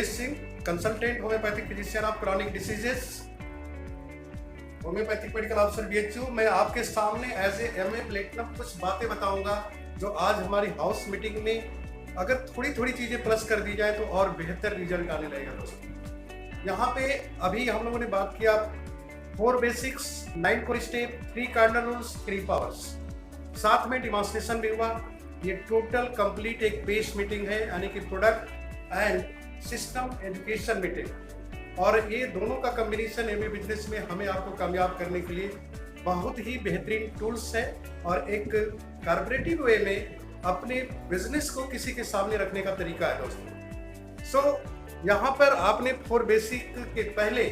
Jayesh Singh, consultant homeopathic physician of chronic diseases, homeopathic medical officer BHU। मैं आपके सामने as a MA platinum कुछ बातें बताऊंगा जो आज हमारी हाउस मीटिंग में अगर थोड़ी थोड़ी चीजें प्लस कर दी जाए तो और बेहतर रिजल्ट आने लगेगा दोस्तों। यहाँ पे अभी हम लोगों ने बात किया 4 basics, 9 core step, 3 cardinal rules, 3 powers, साथ में डिमॉन्स्ट्रेशन भी हुआ। ये टोटल कंप्लीट एक पेश मीटिंग है, यानी कि product and system education meeting. और ये दोनों का कॉम्बिनेशन MA बिजनेस में हमें आपको कामयाब करने के लिए बहुत ही बेहतरीन टूल्स है और एक कॉर्पोरेटिव वे में अपने बिजनेस को किसी के सामने रखने का तरीका है दोस्तों। यहाँ पर आपने 4 बेसिक के पहले,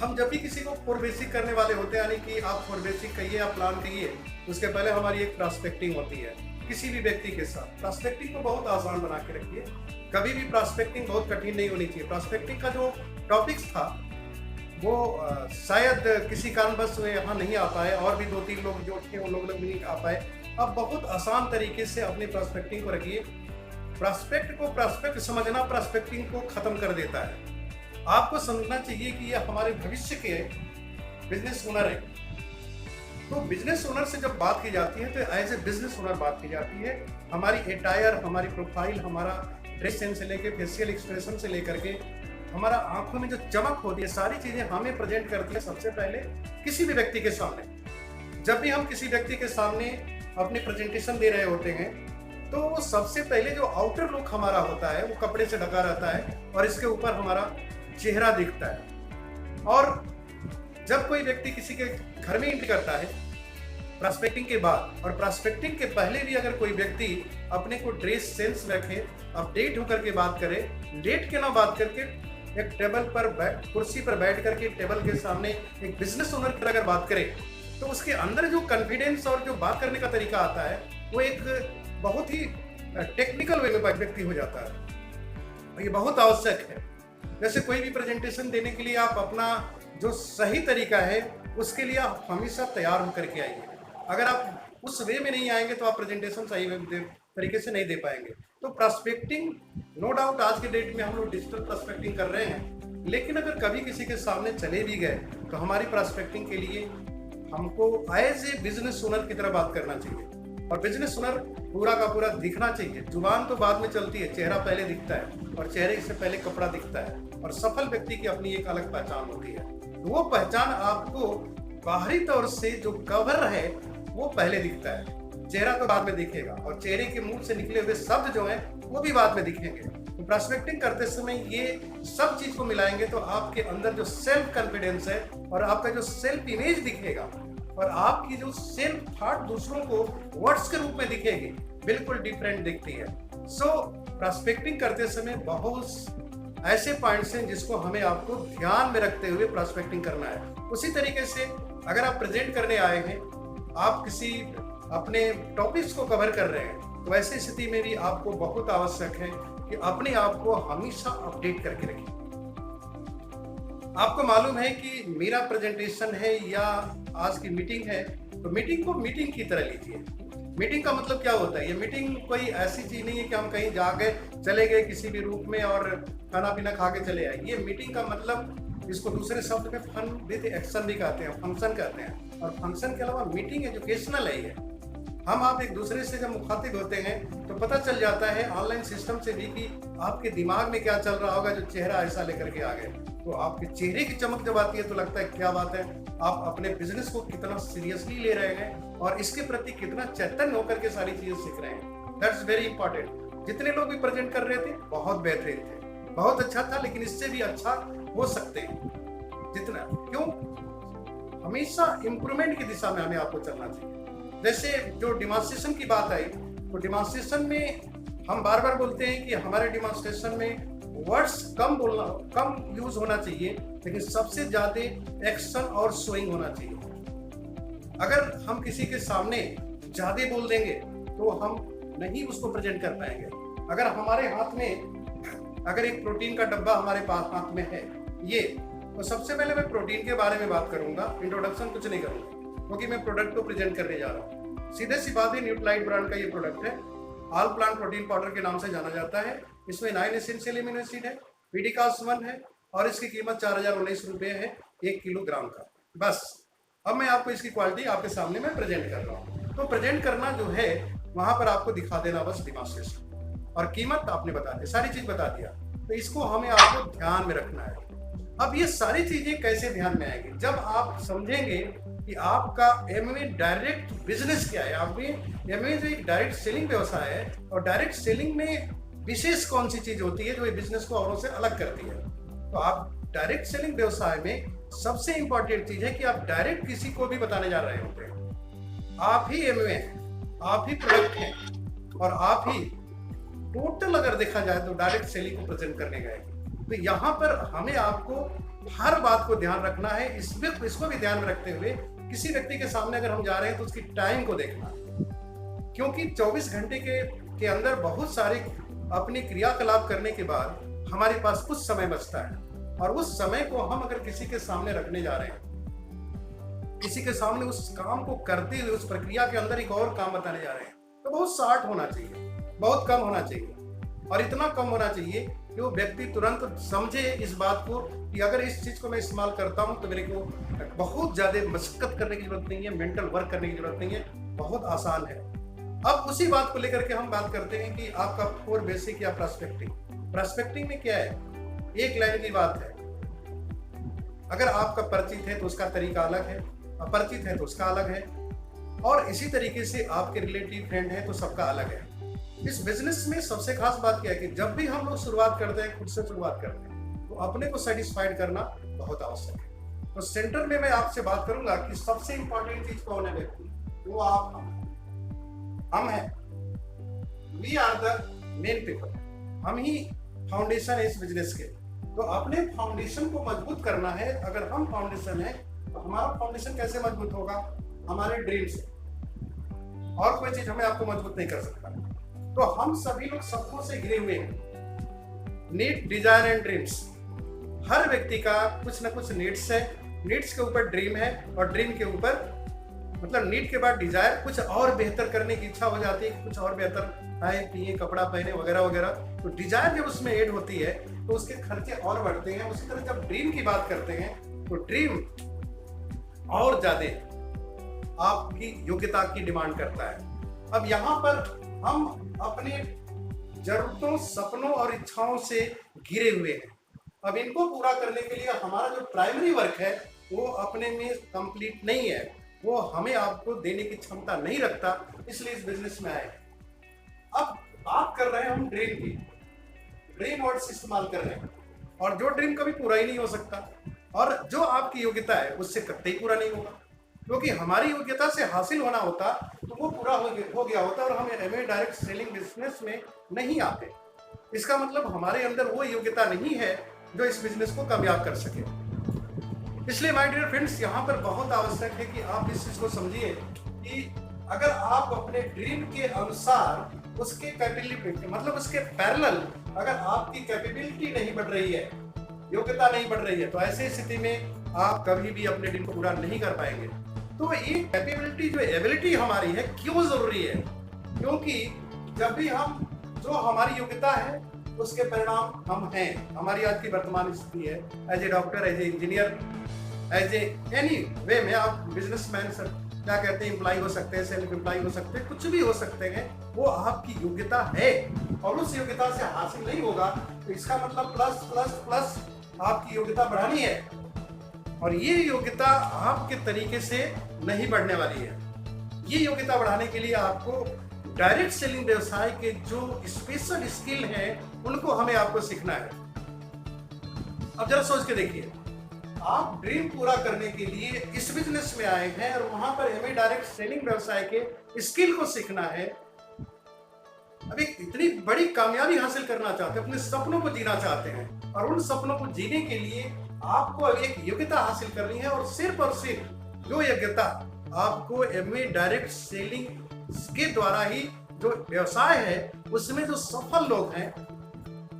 हम जब भी किसी को 4 बेसिक करने वाले होते हैं, यानी कि आप 4 बेसिक कहिए या प्लान कहिए, उसके पहले हमारी एक प्रॉस्पेक्टिंग होती है किसी भी व्यक्ति के साथ। प्रॉस्पेक्टिंग को बहुत आसान बना के रखिए, कभी भी प्रॉस्पेक्टिंग बहुत कठिन नहीं होनी चाहिए। प्रॉस्पेक्टिंग का जो टॉपिक्स था वो शायद किसी कारणवश यहाँ नहीं आ पाए, और भी 2-3 लोग जो थे उन लोग भी नहीं आ पाए। अब बहुत आसान तरीके से अपनी प्रॉस्पेक्टिंग को रखिए। प्रॉस्पेक्ट समझना प्रॉस्पेक्टिंग को खत्म कर देता है। आपको समझना चाहिए कि ये हमारे भविष्य के बिजनेस ओनर है। तो बिजनेस ओनर से जब बात की जाती है तो एज ए बिजनेस ओनर बात की जाती है। हमारी अटायर, हमारी प्रोफाइल, हमारा ड्रेस सेंस से लेकर फेशियल एक्सप्रेशन से लेकर के हमारा आंखों में जो चमक होती है, सारी चीजें हमें प्रेजेंट करती है सबसे पहले किसी भी व्यक्ति के सामने। जब भी हम किसी व्यक्ति के सामने अपनी प्रेजेंटेशन दे रहे होते हैं तो सबसे पहले जो आउटर लुक हमारा होता है वो कपड़े से ढका रहता है और इसके ऊपर हमारा चेहरा दिखता है। और जब कोई व्यक्ति किसी के घर में एंट्री करता है प्रॉस्पेक्टिंग के बाद, और प्रॉस्पेक्टिंग के पहले भी अगर कोई व्यक्ति अपने को ड्रेस सेंस रखे, अपडेट होकर के बात करे, लेट के ना बात करके एक टेबल पर कुर्सी पर बैठ करके टेबल के सामने एक बिजनेस ओनर की अगर बात करे, तो उसके अंदर जो कॉन्फिडेंस और जो बात करने का तरीका आता है वो एक बहुत ही टेक्निकल वे में व्यक्ति हो जाता है। ये बहुत आवश्यक है। जैसे कोई भी प्रेजेंटेशन देने के लिए आप अपना जो सही तरीका है उसके लिए आप हमेशा तैयार होकर के आइए। अगर आप उस वे में नहीं आएंगे तो आप प्रेजेंटेशन सही तरीके से नहीं दे पाएंगे। तो प्रॉस्पेक्टिंग नो डाउट आज के डेट में हम लोग डिजिटल प्रॉस्पेक्टिंग कर रहे हैं, लेकिन अगर कभी किसी के सामने चले भी गए तो हमारी प्रॉस्पेक्टिंग के लिए हमको एज ए बिजनेस ओनर की तरह बात करना चाहिए। और बिजनेस ओनर पूरा का पूरा दिखना चाहिए। जुबान तो बाद में चलती है, चेहरा पहले दिखता है और चेहरे से पहले कपड़ा दिखता है। और सफल व्यक्ति की अपनी एक अलग पहचान होती है। वो पहचान आपको बाहरी तौर से जो कवर है वो पहले दिखता है, चेहरा तो बाद में दिखेगा, और चेहरे के मुंह से निकले हुए शब्द जो हैं वो भी बाद में दिखेंगे। तो प्रॉस्पेक्टिंग करते समय ये सब चीज को मिलाएंगे तो आपके अंदर जो सेल्फ कॉन्फिडेंस है और आपका जो सेल्फ इमेज दिखेगा और आपकी जो सेल्फ थॉट दूसरों को वर्ड्स के रूप में दिखेगी, बिल्कुल डिफरेंट दिखती है। प्रॉस्पेक्टिंग करते समय बहुत ऐसे पॉइंट्स हैं जिसको हमें आपको ध्यान में रखते हुए प्रॉस्पेक्टिंग करना है। उसी तरीके से अगर आप प्रेजेंट करने आए हैं, आप किसी अपने टॉपिक्स को कवर कर रहे हैं, तो ऐसी स्थिति में भी आपको बहुत आवश्यक है कि अपने आप को हमेशा अपडेट करके रखिए। आपको मालूम है कि मेरा प्रेजेंटेशन है या आज की मीटिंग है, तो मीटिंग को मीटिंग की तरह लीजिए। मीटिंग का मतलब क्या होता है? ये मीटिंग कोई ऐसी चीज नहीं है कि हम कहीं जाके चले गए किसी भी रूप में और खाना पीना खा के चले आए। ये मीटिंग का मतलब, इसको दूसरे शब्द में फन विद एक्शन भी कहते हैं, फंक्शन कहते हैं। और फंक्शन के अलावा मीटिंग एजुकेशनल है। ये हम आप एक दूसरे से जब मुखातिब होते हैं तो पता चल जाता है ऑनलाइन सिस्टम से भी कि आपके दिमाग में क्या चल रहा होगा जो चेहरा ऐसा लेकर के आ गए। तो आपके चेहरे की चमक जब आती है तो लगता है क्या बात है, आप अपने बिजनेस को कितना सीरियसली ले रहे हैं और इसके प्रति कितना चैतन्य होकर के सारी चीजें सीख रहे हैं। That's very important. जितने लोग भी प्रेजेंट कर रहे थे बहुत बेहतरीन थे, बहुत अच्छा था, लेकिन इससे भी अच्छा हो सकते हैं। जितना क्यों, हमेशा इंप्रूवमेंट की दिशा में हमें आपको चलना चाहिए। जैसे जो डिमॉन्स्ट्रेशन की बात आई, तो डिमॉन्स्ट्रेशन में हम बार बार बोलते हैं कि हमारे डिमॉन्स्ट्रेशन में वर्ड्स कम यूज होना चाहिए, लेकिन सबसे ज्यादा एक्शन और शोइंग होना चाहिए। अगर हम किसी के सामने ज्यादा बोल देंगे तो हम नहीं उसको प्रेजेंट कर पाएंगे। अगर हमारे हाथ में अगर एक प्रोटीन का डब्बा हमारे पास हाथ में है ये, तो सबसे पहले मैं प्रोटीन के बारे में बात करूंगा, इंट्रोडक्शन कुछ नहीं करूंगा क्योंकि मैं प्रोडक्ट को प्रेजेंट करने जा रहा हूँ। सीधे सी बात है, न्यूट्रालाइट ब्रांड का ये प्रोडक्ट है, ऑल प्लांट प्रोटीन पाउडर के नाम से जाना जाता है। इसमें 9 एसेंशियल एमिनो एसिड है, पीडिकास-1 है और इसकी कीमत 4019 रुपये है 1 किलोग्राम का। बस अब मैं आपको इसकी क्वालिटी आपके सामने मैं प्रेजेंट कर रहा हूँ। तो प्रेजेंट करना जो है वहां पर आपको दिखा देना बस डिमॉन्स्ट्रेशन, और कीमत आपने बता दी, सारी चीज बता दिया। तो इसको हमें आपको ध्यान में रखना है। अब ये सारी चीजें कैसे ध्यान में आएंगी? जब आप समझेंगे कि आपका एमवे डायरेक्ट बिजनेस क्या है। आप एमवे जो एक डायरेक्ट सेलिंग व्यवसाय है, और डायरेक्ट सेलिंग में विशेष कौन सी चीज होती है जो ये बिजनेस को औरों से अलग करती है। तो आप डायरेक्ट सेलिंग व्यवसाय में सबसे इंपॉर्टेंट चीज है कि आप डायरेक्ट किसी को भी बताने जा रहे होते हैं। आप ही एमवे हैं, आप ही प्रोडक्ट हैं, और आप ही टोटल अगर देखा जाए तो डायरेक्ट सेलिंग को प्रेजेंट करने गए। तो यहाँ पर हमें आपको हर बात को ध्यान रखना है। इसको भी ध्यान में रखते हुए किसी व्यक्ति के सामने अगर हम जा रहे हैं तो उसकी टाइम को देखना, क्योंकि 24 घंटे के अंदर बहुत सारे अपनी क्रियाकलाप करने के बाद हमारे पास कुछ समय बचता है, और उस समय को हम अगर किसी के सामने रखने जा रहे हैं, किसी के सामने उस काम को करते हुए उस प्रक्रिया के अंदर एक और काम बताने जा रहे हैं, तो बहुत शार्ट होना चाहिए, बहुत कम होना चाहिए, और इतना कम होना चाहिए कि वो व्यक्ति तुरंत समझे इस बात को कि अगर इस चीज को मैं इस्तेमाल करता हूं तो मेरे को बहुत ज्यादा मशक्कत करने की जरूरत नहीं है, मेंटल वर्क करने की जरूरत नहीं है, बहुत आसान है। अब उसी बात को लेकर के हम बात करते हैं कि आपका कोर बेसिक या प्रोस्पेक्टिंग। प्रोस्पेक्टिंग में क्या है? एक लाइन की बात है। अगर आपका परिचित है तो उसका तरीका अलग है, अपरिचित है तो उसका अलग है, और इसी तरीके से आपके रिलेटिव फ्रेंड है तो सबका अलग है। इस बिजनेस में सबसे खास बात क्या है कि जब भी हम लोग शुरुआत करते हैं, खुद से शुरुआत करते हैं, तो अपने को सेटिस्फाइड करना बहुत आवश्यक है। तो सेंटर में मैं आपसे बात करूंगा कि सबसे इंपॉर्टेंट चीज कौन है व्यक्ति, वो आप हम हैं। We are the main people. हम ही फाउंडेशन है इस बिजनेस के। तो अपने फाउंडेशन को मजबूत करना है। अगर हम फाउंडेशन है तो हमारा फाउंडेशन कैसे मजबूत होगा? हमारे ड्रीम से, और कोई चीज हमें आपको मजबूत नहीं कर सकता। तो हम सभी लोग सपनों से घिरे हुए हैं। Need, desire and dreams. हर व्यक्ति का कुछ ना कुछ नीड्स है, नीड्स के ऊपर ड्रीम है, और ड्रीम के ऊपर मतलब नीड के बाद डिजायर, कुछ और बेहतर करने की इच्छा हो जाती है, कुछ और बेहतर खाए पिए कपड़ा पहने वगैरह वगैरह। तो डिजायर जब उसमें ऐड होती है तो उसके खर्चे और बढ़ते हैं। उसी तरह जब ड्रीम की बात करते हैं तो ड्रीम और ज्यादा आपकी योग्यता की डिमांड करता है। अब यहाँ पर हम अपने जरूरतों, सपनों और इच्छाओं से घिरे हुए हैं। अब इनको पूरा करने के लिए हमारा जो प्राइमरी वर्क है वो अपने में कंप्लीट नहीं है, वो हमें आपको देने की क्षमता नहीं रखता, इसलिए इस बिजनेस में आए। अब बात कर रहे हैं हम ड्रीम की, ड्रीम वर्ड्स इस्तेमाल कर रहे हैं, और जो ड्रीम कभी पूरा ही नहीं हो सकता, और जो आपकी योग्यता है उससे कतई पूरा नहीं होगा, क्योंकि हमारी योग्यता से हासिल होना होता तो वो पूरा हो गया होता, और हम एमवे डायरेक्ट सेलिंग बिजनेस में नहीं आते। इसका मतलब हमारे अंदर वो योग्यता नहीं है जो इस बिजनेस को कामयाब कर सके। इसलिए माय डियर फ्रेंड्स, यहाँ पर बहुत आवश्यक है कि आप इस चीज को समझिए कि अगर आप अपने ड्रीम के अनुसार उसके कैपेबिलिटी मतलब उसके पैरेलल अगर आपकी कैपेबिलिटी नहीं बढ़ रही है, योग्यता नहीं बढ़ रही है, तो ऐसी स्थिति में आप कभी भी अपने ड्रीम को पूरा नहीं कर पाएंगे। तो ये कैपेबिलिटी जो एबिलिटी हमारी है क्यों जरूरी है? क्योंकि जब भी हम जो हमारी योग्यता है उसके परिणाम हम हैं। हमारी आज की वर्तमान स्थिति है as a doctor, as a engineer, as a any way में आप बिजनेसमैन सर क्या कहते हैं, एम्प्लॉय हो सकते हैं, सेल्फ एम्प्लॉय हो सकते हैं, कुछ भी हो सकते हैं। वो आपकी योग्यता है, और उस योग्यता से हासिल नहीं होगा तो इसका मतलब प्लस प्लस प्लस आपकी योग्यता बढ़ानी है, और ये योग्यता आपके तरीके से नहीं बढ़ने वाली है। ये योग्यता बढ़ाने के लिए आपको डायरेक्ट सेलिंग व्यवसाय के जो स्पेशल स्किल हैं उनको हमें आपको सीखना है। अब जरा सोच के देखिए, आप ड्रीम पूरा करने के लिए इस बिजनेस में आए हैं और वहां पर हमें डायरेक्ट सेलिंग व्यवसाय के स्किल को सीखना है। अब एक इतनी बड़ी कामयाबी हासिल करना चाहते हैं, अपने सपनों को जीना चाहते हैं, और उन सपनों को जीने के लिए आपको एक योग्यता हासिल करनी है, और सिर्फ जो योग्यता आपको एमवे डायरेक्ट सेलिंग के द्वारा ही जो व्यवसाय है उसमें जो सफल लोग हैं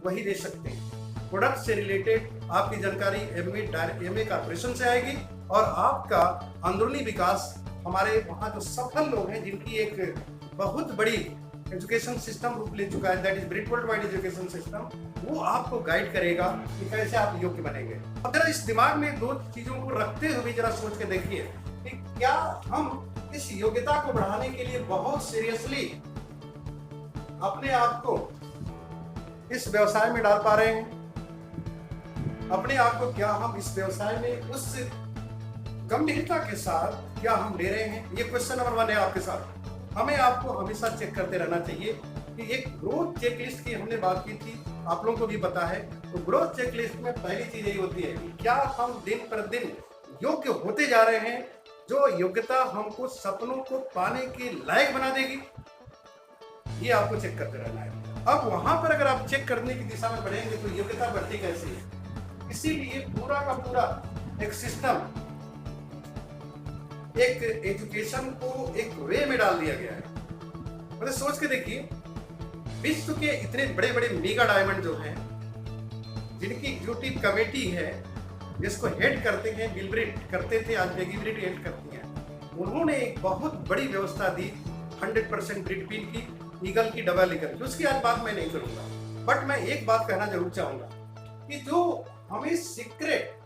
वही दे सकते हैं। प्रोडक्ट से रिलेटेड आपकी जानकारी एमवे कॉर्पोरेशन से आएगी, और आपका अंदरूनी विकास हमारे वहाँ जो सफल लोग हैं जिनकी एक बहुत बड़ी एजुकेशन सिस्टम रूप ले चुका है, that is Brit world wide education system, वो आपको गाइड करेगा कि कैसे आप योग्य बनेंगे। अगर इस दिमाग में दो चीजों को रखते हुए जरा सोच के देखिए कि क्या हम इस योग्यता को बढ़ाने के लिए बहुत सीरियसली अपने आप को इस व्यवसाय में डाल पा रहे हैं? अपने आप को क्या हम इस व्यवसाय में उस गंभीरता के साथ क्या हम ले रहे हैं? ये क्वेश्चन नंबर 1 है आपके साथ। हमें आपको हमेशा चेक करते रहना चाहिए कि एक ग्रोथ चेकलिस्ट की हमने बात की थी, आप लोगों को भी पता है। तो ग्रोथ चेकलिस्ट में पहली चीज यही होती है कि क्या हम दिन प्रतिदिन योग्य होते जा रहे हैं, जो योग्यता हमको सपनों को पाने के लायक बना देगी। ये आपको चेक करते रहना है। अब वहां पर अगर आप चेक करने की दिशा में बढ़ेंगे तो योग्यता बढ़ती कैसे है? इसीलिए पूरा का पूरा एक सिस्टम, एक एजुकेशन को एक वे में डाल दिया गया है। मतलब सोच के देखिए, विश्व के इतने बड़े बड़े मेगा डायमंड जो हैं, जिनकी एग्जीक्यूटिव कमेटी है, जिसको हेड करते हैं बिल ब्रिट, करते थे, आज मैगी ब्रिट हेड करती हैं। उन्होंने एक बहुत बड़ी व्यवस्था दी 100% ब्रिट पिन की, ईगल की, डबल ईगल की। उसकी आज बात मैं नहीं करूंगा, बट मैं एक बात कहना जरूर चाहूंगा कि जो हमें सीक्रेट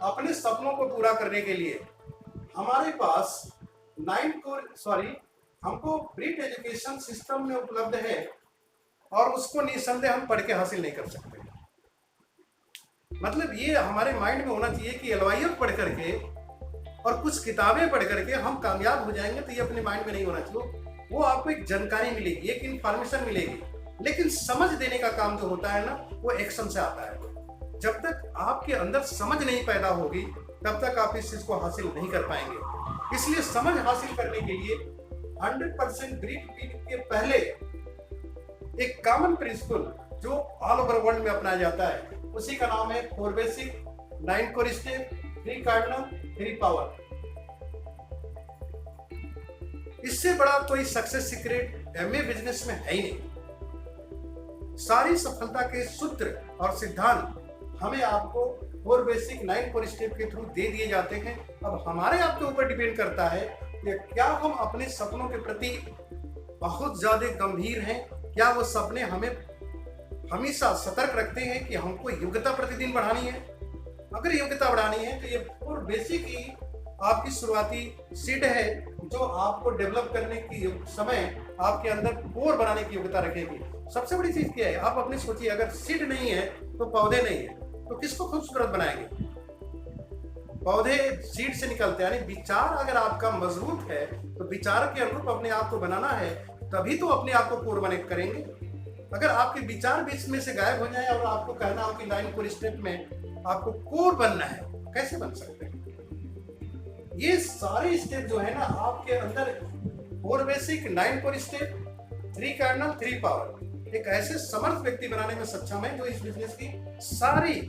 अपने सपनों को पूरा करने के लिए हमारे पास हमको ब्रिट एजुकेशन सिस्टम में उपलब्ध है, और उसको निसंदेह हम पढ़ के हासिल नहीं कर सकते। मतलब ये हमारे माइंड में होना चाहिए कि एलवाईएफ पढ़ करके और कुछ किताबें पढ़ करके हम कामयाब हो जाएंगे, तो ये अपने माइंड में नहीं होना चाहिए। वो आपको एक जानकारी मिलेगी, एक इंफॉर्मेशन मिलेगी, लेकिन समझ देने का काम जो होता है ना, वो एक्शन से आता है। जब तक आपके अंदर समझ नहीं पैदा होगी, तब तक आप इस चीज को हासिल नहीं कर पाएंगे। इसलिए समझ हासिल करने के लिए 100% ब्रीट पीन के पहले एक कॉमन प्रिंसिपल जो ऑल ओवर वर्ल्ड में अपनाया जाता है, उसी का नाम है 4 basic, 9 core step, 3 cardinal, 3 power. इससे बड़ा कोई सक्सेस सीक्रेट एमए बिजनेस में है ही नहीं। सारी सफलता के सूत्र और सिद्धांत हमें आपको 4 बेसिक, 9 कोर स्टेप के थ्रू दे दिए जाते हैं। अब हमारे आपके ऊपर डिपेंड करता है कि क्या हम अपने सपनों के प्रति बहुत ज्यादा गंभीर हैं, क्या वो सपने हमें हमेशा सतर्क रखते हैं कि हमको योग्यता प्रतिदिन बढ़ानी है। अगर योग्यता बढ़ानी है तो ये 4 बेसिक ही आपकी शुरुआती सीड है, जो आपको डेवलप करने की समय आपके अंदर कोर बनाने की योग्यता रखेगी। सबसे बड़ी चीज क्या है, आप अपनी सोचिए, अगर सीड नहीं है तो पौधे नहीं है, तो किसको खूबसूरत बनाएंगे? पौधे सीड से निकलते हैं। यानी विचार अगर आपका मजबूत है तो विचार के अनुरूप अपने आप को बनाना है, तभी तो अपने आप को कोर बने करेंगे। अगर आपके विचार बीच में से गायब हो जाए और आपको कहना हो कि 9 कोर स्टेप में आपको कोर बनना है, कैसे बन सकते हैं? ये सारे स्टेप जो है ना आपके अंदर 4 basic, 9 core step, 3 cardinal, 3 power, एक ऐसे समर्थ व्यक्ति बनाने में सक्षम है जो इस बिजनेस की सारी,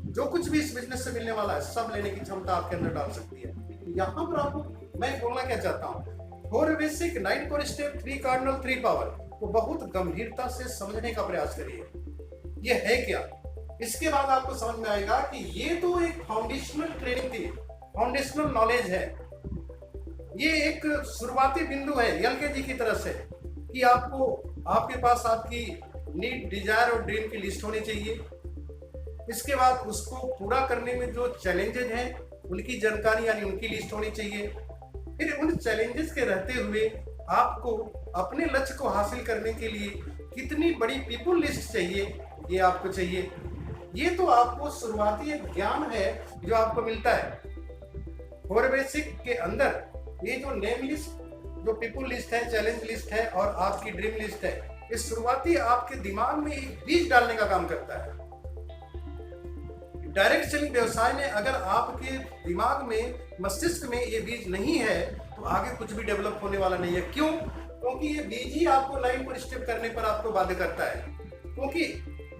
जो कुछ भी इस बिजनेस से मिलने वाला है, सब लेने की क्षमता आपके अंदर डाल सकती है। यहाँ पर आपको मैं बोलना क्या चाहता हूँ, 4 basic, 9 core step, 3 cardinal, 3 power को बहुत गंभीरता से समझने का प्रयास करिए। ये है क्या? इसके बाद आपको समझ में आएगा कि ये तो एक फाउंडेशनल ट्रेनिंग थी, फाउंडेशनल नॉलेज है। ये एक शुरुआती बिंदु है एलकेजी की तरफ से, कि आपको आपके पास आपकी नीड, डिजायर और ड्रीम की लिस्ट होनी चाहिए। इसके बाद उसको पूरा करने में जो चैलेंजेस हैं उनकी जानकारी यानी उनकी लिस्ट होनी चाहिए। फिर उन चैलेंजेस के रहते हुए आपको अपने लक्ष्य को हासिल करने के लिए कितनी बड़ी पीपुल लिस्ट चाहिए, ये आपको चाहिए। ये तो आपको शुरुआती एक ज्ञान है जो आपको मिलता है। 4 बेसिक के अंदर ये जो नेम लिस्ट, जो पीपुल लिस्ट है, चैलेंज लिस्ट है और आपकी ड्रीम लिस्ट है, ये शुरुआती आपके दिमाग में एक बीज डालने का काम करता है। डायरेक्ट सेलिंग व्यवसाय में अगर आपके दिमाग में, मस्तिष्क में ये बीज नहीं है तो आगे कुछ भी डेवलप होने वाला नहीं है। क्यों? क्योंकि ये बीज ही आपको लाइन पर स्टेप करने पर आपको बाध्य करता है। क्योंकि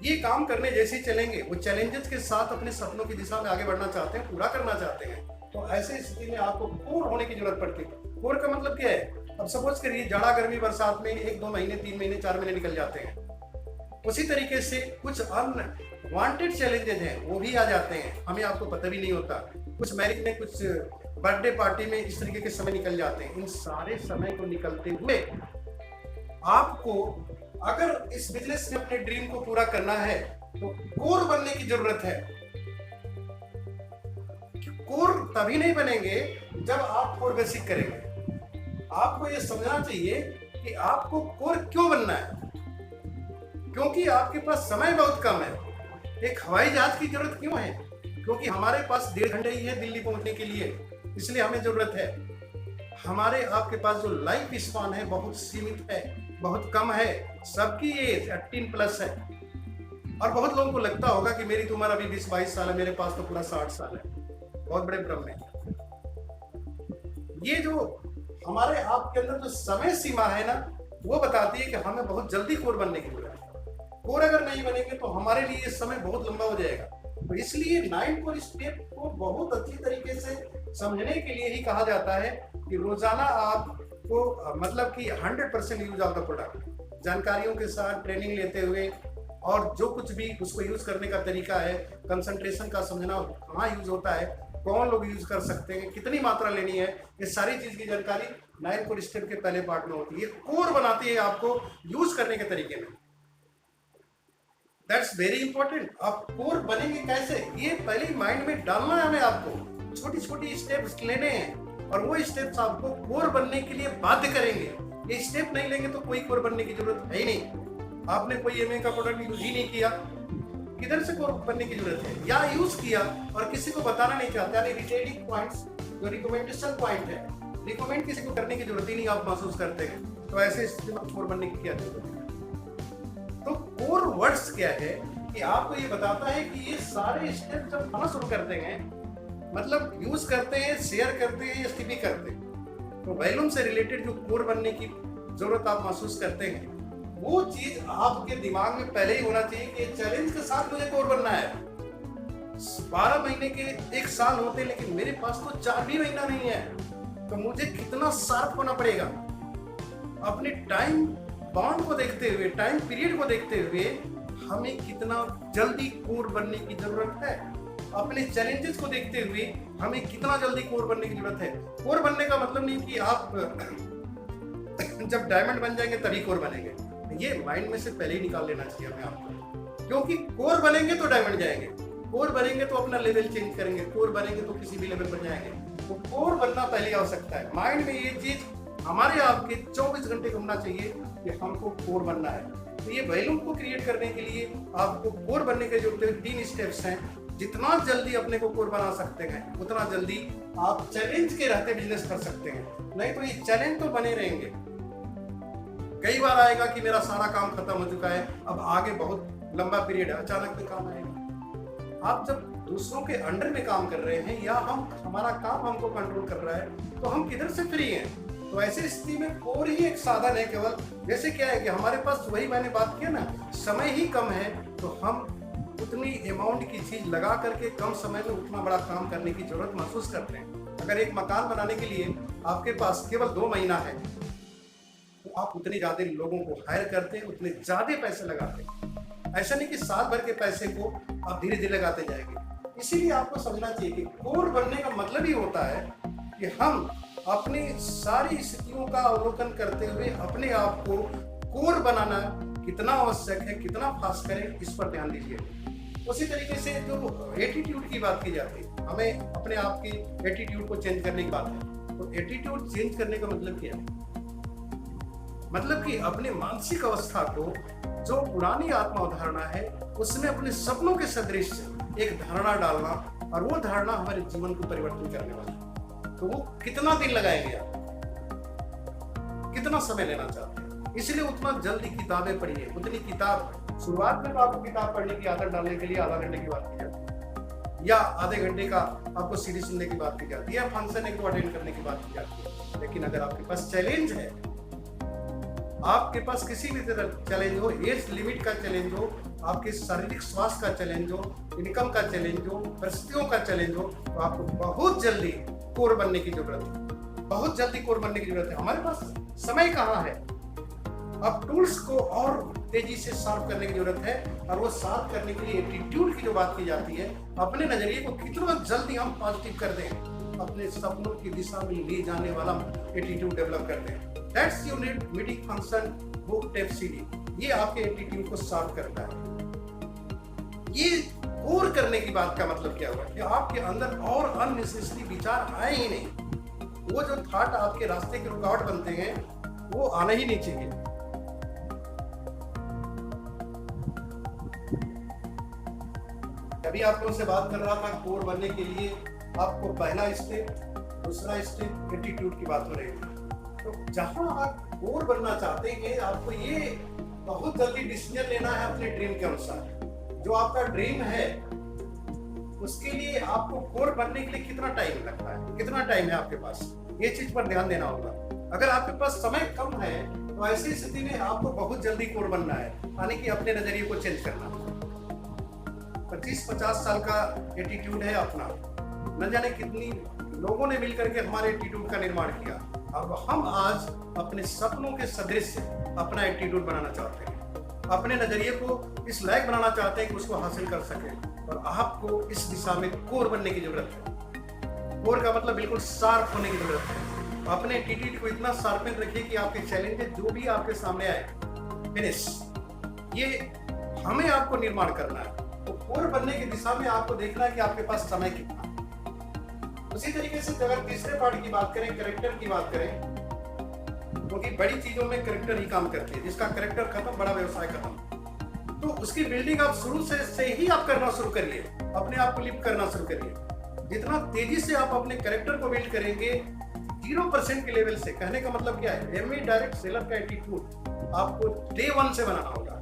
ये काम करने जैसे ही चलेंगे, वो चैलेंजेस के साथ अपने सपनों की दिशा में आगे बढ़ना चाहते हैं, पूरा करना चाहते हैं, तो ऐसे स्थिति में आपको कोर होने की जरूरत पड़ती है। कोर का मतलब क्या है? अब सपोज करिए जाड़ा, गर्मी, बरसात में 1, 2 महीने, 3 महीने, 4 महीने निकल जाते हैं। उसी तरीके से कुछ अनवांटेड चैलेंजेस हैं, वो भी आ जाते हैं, हमें आपको पता भी नहीं होता। कुछ मैरिज में, कुछ बर्थडे पार्टी में इस तरीके के समय निकल जाते हैं। इन सारे समय को निकलते हुए आपको अगर इस बिजनेस में अपने ड्रीम को पूरा करना है तो कोर बनने की जरूरत है। कोर तभी नहीं बनेंगे जब आप कोर बेसिक करेंगे। आपको यह समझना चाहिए कि आपको कोर क्यों बनना है, क्योंकि आपके पास समय बहुत कम है। एक हवाई जहाज की जरूरत क्यों है? क्योंकि हमारे पास 1.5 घंटे ही है दिल्ली पहुंचने के लिए, इसलिए हमें जरूरत है। हमारे आपके पास जो लाइफ स्पान है बहुत सीमित है, बहुत कम है। सबकी एज 18+ है और बहुत लोगों को लगता होगा कि मेरी तो उम्र अभी 20-22 साल है, मेरे पास तो पूरा 60 साल है। बहुत बड़े भ्रम में ये जो हमारे आपके अंदर जो समय सीमा है ना, वो बताती है कि हमें बहुत जल्दी कोर बनने की जरूरत है। कोर अगर नहीं बनेंगे तो हमारे लिए ये समय बहुत लंबा हो जाएगा। तो इसलिए 9 कोर स्टेप को बहुत अच्छी तरीके से समझने के लिए ही कहा जाता है कि रोजाना आपको मतलब कि 100% यूज ऑफ द प्रोडक्ट, जानकारियों के साथ ट्रेनिंग लेते हुए और जो कुछ भी उसको यूज करने का तरीका है, कंसंट्रेशन का समझना, कहाँ यूज होता है, कौन लोग यूज कर सकते हैं, कितनी मात्रा लेनी है, ये सारी चीज की जानकारी 9 कोर स्टेप के पहले पार्ट में होती है। कोर बनाती है आपको यूज करने के तरीके में। That's very important. आप कोर बनेंगे कैसे, ये पहले माइंड में डालना है हमें। आपको छोटी छोटी स्टेप्स लेने हैं और वो स्टेप्स आपको कोर बनने के लिए बाध्य करेंगे। ये स्टेप नहीं लेंगे तो कोई कोर बनने की जरूरत है ही नहीं। आपने कोई एमए का प्रोडक्ट यूज ही नहीं किया, किधर से कोर बनने की जरूरत है? या यूज किया और किसी को बताना नहीं चाहते, यानी रिटेलिंग पॉइंट्स जो रिकमेंडेशन पॉइंट है, रिकमेंड किसी को करने की जरूरत ही नहीं आप महसूस करते हैं, तो ऐसे स्थिति में कोर बनने की क्या जरूरत है? तो कोर वर्ड्स क्या है कि आपको ये बताता है कि ये सारे स्टेप जब आना शुरू करते हैं, मतलब यूज करते हैं, शेयर करते हैं, एसटीपी करते हैं, तो वैल्यूम से रिलेटेड जो कोर बनने की जरूरत आप महसूस करते हैं, वो चीज आपके दिमाग में पहले ही होना चाहिए कि चैलेंज के साथ मुझे कोर बनना है। 12 महीने के 1 साल होते, लेकिन मेरे पास तो 4 भी महीना नहीं है, तो मुझे कितना शार्प होना पड़ेगा। अपने टाइम बाउंड को देखते हुए, टाइम पीरियड को देखते हुए हमें कितना जल्दी कोर बनने की जरूरत है। अपने चैलेंजेस को देखते हुए हमें कितना जल्दी कोर बनने की जरूरत है। कोर बनने का मतलब नहीं कि आप जब डायमंड बन जाएंगे तभी कोर बनेंगे, ये माइंड में से पहले ही निकाल लेना चाहिए हमें आपको। क्योंकि कोर बनेंगे तो डायमंड जाएंगे, कोर बनेंगे तो अपना लेवल चेंज करेंगे, कोर बनेंगे तो किसी भी लेवल पर जाएंगे। तो कोर बनना पहले आवश्यकता है। माइंड में ये चीज हमारे आपके 24 घंटे घूमना चाहिए कि हमको कोर बनना है। तो ये वैल्यूम को क्रिएट करने के लिए आपको कोर बनने के जो 3 स्टेप्स हैं, जितना जल्दी अपने को कोर बना सकते हैं उतना जल्दी आप चैलेंज के रहते बिजनेस कर सकते हैं। नहीं तो ये चैलेंज तो बने रहेंगे। कई बार आएगा कि मेरा सारा काम खत्म हो चुका है, अब आगे बहुत लंबा पीरियड है, अचानक में काम आएगा। आप जब दूसरों के अंडर में काम कर रहे हैं या हमारा काम हमको कंट्रोल कर रहा है, तो हम किधर से फ्री हैं? तो ऐसी स्थिति में कोर ही एक साधन है केवल। जैसे क्या है कि हमारे पास, वही मैंने बात किया ना, समय ही कम है, तो हम उतनी अमाउंट की चीज लगा करके कम समय में उतना बड़ा काम करने की जरूरत महसूस करते हैं। अगर एक मकान बनाने के लिए आपके पास केवल 2 महीना है, तो आप उतने ज्यादा लोगों को हायर करते हैं, उतने ज्यादा पैसे लगाते हैं। ऐसा नहीं कि साल भर के पैसे को आप धीरे धीरे लगाते जाएंगे। इसीलिए आपको समझना चाहिए कि कोर बनने का मतलब ही होता है कि हम अपनी सारी स्थितियों का अवलोकन करते हुए अपने आप को कोर बनाना कितना आवश्यक है, कितना फास्ट करें, इस पर ध्यान दीजिए। उसी तरीके से जो एटीट्यूड की बात की जाती है, हमें अपने आप की एटीट्यूड को चेंज करने की बात है। तो एटीट्यूड चेंज करने का मतलब क्या है? मतलब कि अपने मानसिक अवस्था को, जो पुरानी आत्मा अवधारणा है, उसमें अपने सपनों के सदृश एक धारणा डालना, और वो धारणा हमारे जीवन को परिवर्तन करने वाली। तो वो कितना दिन लगाएंगे आप, कितना समय लेना चाहते हैं? इसलिए उतना जल्दी किताबें पढ़िए। उतनी किताब, शुरुआत में तो आपको किताब पढ़ने की आदत डालने के लिए आधा घंटे की बात की जाती है, या आधे घंटे का आपको सीरीज सुनने की बात की जाती है, या फंक्शन एक को अटेंड करने की बात की जाती है। लेकिन अगर आपके पास चैलेंज है, आपके पास किसी भी तरह चैलेंज हो, एज लिमिट का चैलेंज हो, आपके शारीरिक स्वास्थ्य का चैलेंज हो, इनकम का चैलेंज हो, परिस्थितियों का चैलेंज हो, तो आपको बहुत जल्दी कोर बनने की जरूरत है। बहुत जल्दी कोर बनने की जरूरत है। हमारे पास समय कहाँ है? अब टूल्स को और तेजी से शार्प करने की जरूरत है, और वो शार्प करने के लिए एटीट्यूड की जो बात की जाती है, अपने नजरिए को कितना जल्दी हम पॉजिटिव कर दें, अपने सपनों की दिशा में ले जाने वाला एटीट्यूड डेवलप करते हैं। That's unit meeting function book tape CD, ये आपके एटीट्यूड को साफ करता है। ये कोर करने की बात का मतलब क्या हुआ कि आपके अंदर और अननेसेसरी विचार आए ही नहीं। वो जो थॉट आपके रास्ते के रुकावट बनते हैं वो आना ही नहीं चाहिए। अभी आप लोगों से बात कर रहा था कोर बनने के लिए आपको पहला स्टेप, दूसरा स्टेप एटीट्यूड की बात हो रही थी। तो जहां आप कोर बनना चाहते हैं आपको ये बहुत जल्दी डिसीजन लेना है अपने ड्रीम के अनुसार। जो आपका ड्रीम है उसके लिए आपको कोर बनने के लिए कितना टाइम लगता है, कितना टाइम है आपके पास, ये चीज पर ध्यान देना होगा। अगर आपके पास समय कम है तो ऐसी स्थिति में आपको बहुत जल्दी कोर बनना है, यानी कि अपने नजरिए को चेंज करना। 25-50 साल का एटीट्यूड है अपना, न जाने कितनी लोगों ने मिलकर के हमारे एटीट्यूड का निर्माण किया। अब हम आज अपने सपनों के सदृश अपना एटीट्यूड बनाना चाहते हैं, अपने नजरिए को इस लायक बनाना चाहते हैं कि उसको हासिल कर सके। और आपको इस दिशा में कोर बनने की जरूरत है। कोर का मतलब बिल्कुल शार्प होने की जरूरत है। अपने एटीट्यूड को इतना शार्पन रखिए कि आपके चैलेंजेस जो भी आपके सामने आए, फिनिश, ये हमें आपको निर्माण करना है। तो कोर बनने की दिशा में आपको देखना है कि आपके पास समय कितना है। उसी तरीके से अगर तीसरे पार्ट की बात करें, कैरेक्टर की बात करें, क्योंकि बड़ी चीजों में कैरेक्टर ही काम करती है। जिसका कैरेक्टर खत्म, बड़ा व्यवसाय खत्म। तो उसकी बिल्डिंग आप शुरू से ही आप करना शुरू करिए, अपने आप को लिफ्ट करना शुरू करिए। जितना तेजी से आप अपने कैरेक्टर को बिल्ड करेंगे 0% के लेवल से, कहने का मतलब क्या है, एमए डायरेक्ट सेलर का एटीट्यूड आपको डे 1 से बनाना होगा।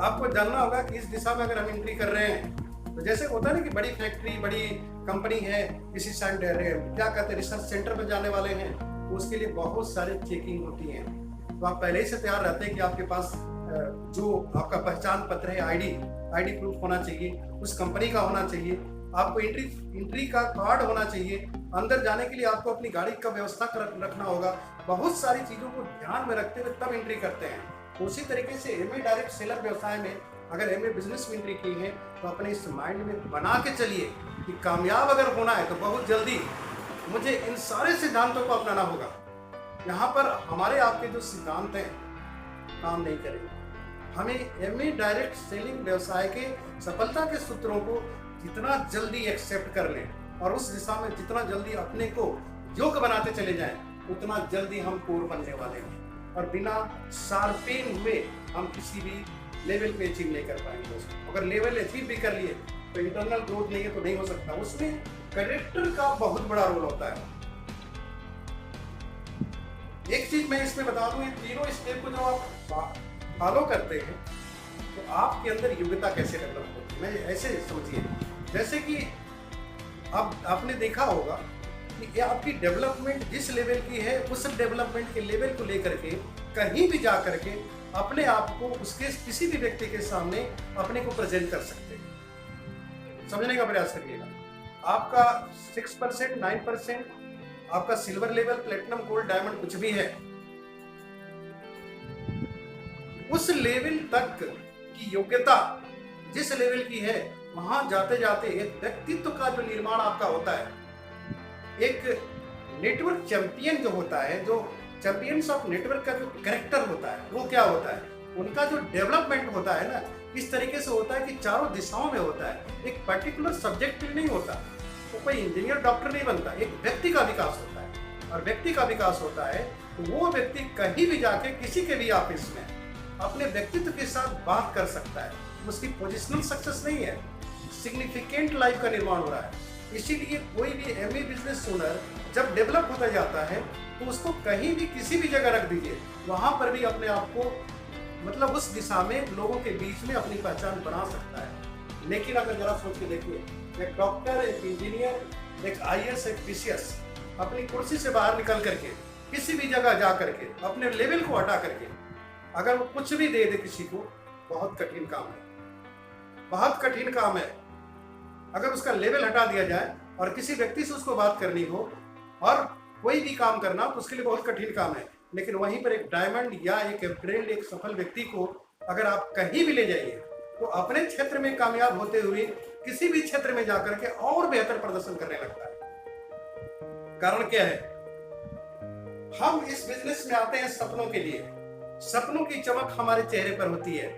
आपको जानना होगा कि इस दिशा में अगर हम एंट्री कर रहे हैं, तो जैसे होता है ना कि बड़ी फैक्ट्री, बड़ी कंपनी है, किसी क्या कहते हैं रिसर्च सेंटर में जाने वाले हैं, तो उसके लिए बहुत सारी चेकिंग होती है। तो आप पहले ही से तैयार रहते हैं कि आपके पास जो आपका पहचान पत्र है, आईडी प्रूफ होना चाहिए, उस कंपनी का होना चाहिए, आपको एंट्री का कार्ड होना चाहिए, अंदर जाने के लिए आपको अपनी गाड़ी का व्यवस्था रखना होगा। बहुत सारी चीजों को ध्यान में रखते हुए तब एंट्री करते हैं। उसी तरीके से एमए डायरेक्ट सेलर व्यवसाय में अगर एमए बिजनेस में एंट्री की है तो अपने इस माइंड में बना के चलिए कि कामयाब अगर होना है तो बहुत जल्दी मुझे इन सारे सिद्धांतों को अपनाना होगा। यहाँ पर हमारे आपके जो सिद्धांत हैं काम नहीं करेंगे। हमें एमए डायरेक्ट सेलिंग व्यवसाय के सफलता के सूत्रों को जितना जल्दी एक्सेप्ट कर लें और उस दिशा में जितना जल्दी अपने को योग्य बनाते चले जाएं, उतना जल्दी हम कोर बनने वाले हैं। और बिना शार्पेन हुए हम किसी भी लेवल पे अचीव नहीं कर पाएंगे दोस्तों। अगर लेवल अचीव भी कर लिए तो इंटरनल ग्रोथ नहीं है तो नहीं हो सकता। उसमें कैरेक्टर का बहुत बड़ा रोल होता है। एक चीज मैं इसमें बता दूं, ये तीनों स्टेप को जो आप फॉलो करते हैं तो आपके अंदर योग्यता कैसे डेवलप होती है, मैं ऐसे समझिए जैसे कि अब आपने देखा होगा कि आपकी डेवलपमेंट जिस लेवल की है उस डेवलपमेंट के लेवल को लेकर के कहीं भी जा करके अपने आप को उसके किसी भी व्यक्ति के सामने अपने को प्रेजेंट कर सकते हैं। समझने का प्रयास करिएगा। आपका 6%, 9%, आपका silver level, platinum, gold, diamond कुछ भी है, उस लेवल तक की योग्यता जिस लेवल की है वहां जाते जाते एक व्यक्तित्व का जो निर्माण आपका होता है, एक नेटवर्क चैंपियन जो होता है, जो चैंपियंस ऑफ नेटवर्क का जो कैरेक्टर होता है वो क्या होता है, उनका जो डेवलपमेंट होता है ना, इस तरीके से होता है कि चारों दिशाओं में होता है। एक पर्टिकुलर सब्जेक्ट के लिए नहीं होता, तो कोई इंजीनियर डॉक्टर नहीं बनता, एक व्यक्ति का विकास होता है। और व्यक्ति का विकास होता है तो वो व्यक्ति कहीं भी जाके किसी के भी ऑफिस में अपने व्यक्तित्व के साथ बात कर सकता है। उसकी पोजिशनल सक्सेस नहीं है, सिग्निफिकेंट लाइफ का निर्माण हो रहा है। इसीलिए कोई भी एमए बिजनेस ओनर जब डेवलप होता जाता है तो उसको कहीं भी किसी भी जगह रख दीजिए, वहां पर भी अपने आप को मतलब उस दिशा में लोगों के बीच में अपनी पहचान बना सकता है। लेकिन अगर जरा सोच के देखिए, एक डॉक्टर, एक इंजीनियर, एक आईएएस, एक पीसीएस अपनी कुर्सी से बाहर निकल करके किसी भी जगह जा करके अपने लेवल को हटा करके अगर वो कुछ भी दे दे किसी को, बहुत कठिन काम है, बहुत कठिन काम है। अगर उसका लेवल हटा दिया जाए और किसी व्यक्ति से उसको बात करनी हो और कोई भी काम करना तो उसके लिए बहुत कठिन काम है। लेकिन वहीं पर एक डायमंड या एक ब्रांड, एक सफल व्यक्ति को अगर आप कहीं भी ले जाइए तो अपने क्षेत्र में कामयाब होते हुए किसी भी क्षेत्र में जाकर के और बेहतर प्रदर्शन करने लगता है। कारण क्या है? हम इस बिजनेस में आते हैं सपनों के लिए। सपनों की चमक हमारे चेहरे पर होती है,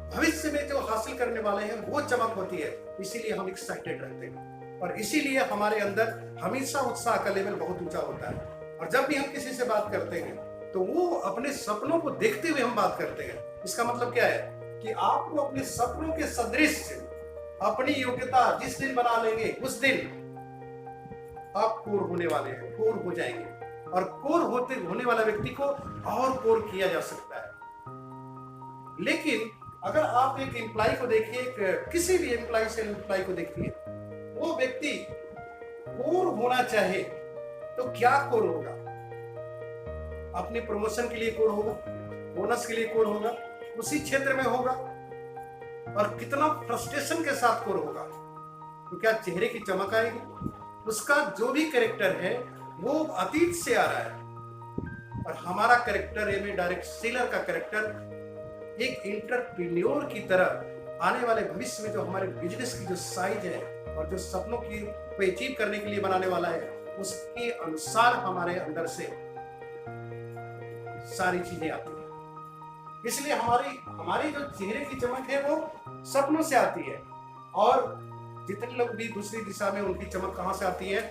भविष्य में जो हासिल करने वाले हैं वो चमक होती है, इसीलिए हम एक्साइटेड रहते हैं और इसीलिए हमारे अंदर हमेशा उत्साह का लेवल बहुत ऊंचा होता है। और जब भी हम किसी से बात करते हैं तो वो अपने सपनों को देखते हुए हम बात करते हैं। इसका मतलब क्या है कि आपको अपने सपनों के सदृश अपनी योग्यता जिस दिन बना लेंगे उस दिन आप कोर होने वाले हैं, कोर हो जाएंगे। और कोर होने वाला व्यक्ति को और कोर किया जा सकता है। लेकिन अगर आप एक एम्प्लॉय को देखिए, किसी भी एम्प्लॉय से एम्प्लॉय को देखिए, वो व्यक्ति कोर होना चाहे तो क्या कोर होगा? अपने प्रमोशन के लिए कोर होगा, बोनस के लिए कोर होगा, उसी क्षेत्र में होगा, और कितना फ्रस्ट्रेशन के साथ कोर होगा। तो क्या चेहरे की चमक आएगी? उसका जो भी कैरेक्टर है वो अतीत से आ रहा है, और हमारा character am a direct seller का कैरेक्टर एक एंटरप्रेन्योर की तरह आने वाले भविष्य में जो हमारे बिजनेस की जो साइज है और जो सपनों की को अचीव करने के लिए बनाने वाला है, उसके अनुसार हमारे अंदर से सारी चीजें आती हैं। इसलिए हमारी जो चेहरे की चमक है वो सपनों से आती है। और जितने लोग भी दूसरी दिशा में, उनकी चमक कहां से आती है?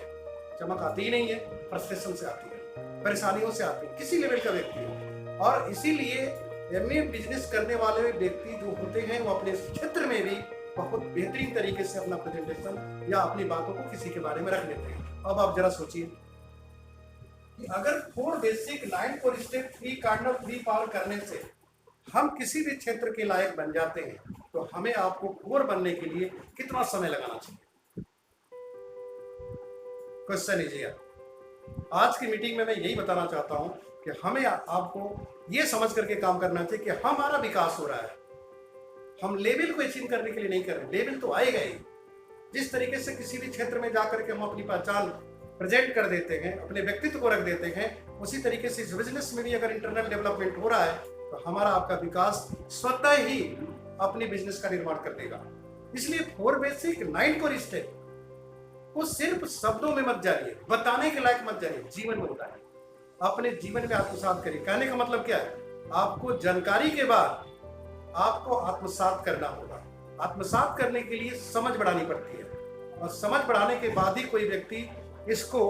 चमक आती ही नहीं है, फ्रस्ट्रेशन से आती है, परेशानियों से आती है, किसी लेवल का व्यक्ति हो। और इसीलिए एमए बिजनेस करने वाले व्यक्ति जो होते हैं वो अपने क्षेत्र में भी बहुत बेहतरीन तरीके से अपना प्रेजेंटेशन या अपनी बातों को किसी के बारे में रख लेते हैं। अब आप जरा सोचिए कि अगर 4 basic 9 core step 3 cardinal 3 power करने से हम किसी भी क्षेत्र के लायक बन जाते हैं, तो हमें आपको कोर बनने के लिए कितना समय लगाना चाहिए? क्वेश्चन लीजिए। आज की मीटिंग में मैं यही बताना चाहता हूं कि हमें आपको ये समझ करके काम करना चाहिए कि हमारा विकास हो रहा है। हम लेवल को अचीव करने के लिए नहीं कर रहे, लेवल तो आएगा ही। जिस तरीके से किसी भी क्षेत्र में जाकर के हम अपनी पहचान प्रेजेंट कर देते हैं, अपने व्यक्तित्व को रख देते हैं, उसी तरीके से इस बिजनेस में भी अगर इंटरनल डेवलपमेंट हो रहा है तो हमारा आपका विकास स्वतः ही अपने बिजनेस का निर्माण कर देगा। इसलिए 4 बेसिक 9 कोर स्टेप वो सिर्फ शब्दों में मत जानिए, बताने के लायक मत जानिए, जीवन में बताइए, अपने जीवन में आत्मसात करिए। कहने का मतलब क्या है? आपको जानकारी के बाद आपको आत्मसात करना होगा। आत्मसात करने के लिए समझ बढ़ानी पड़ती है, और समझ बढ़ाने के बाद ही कोई व्यक्ति इसको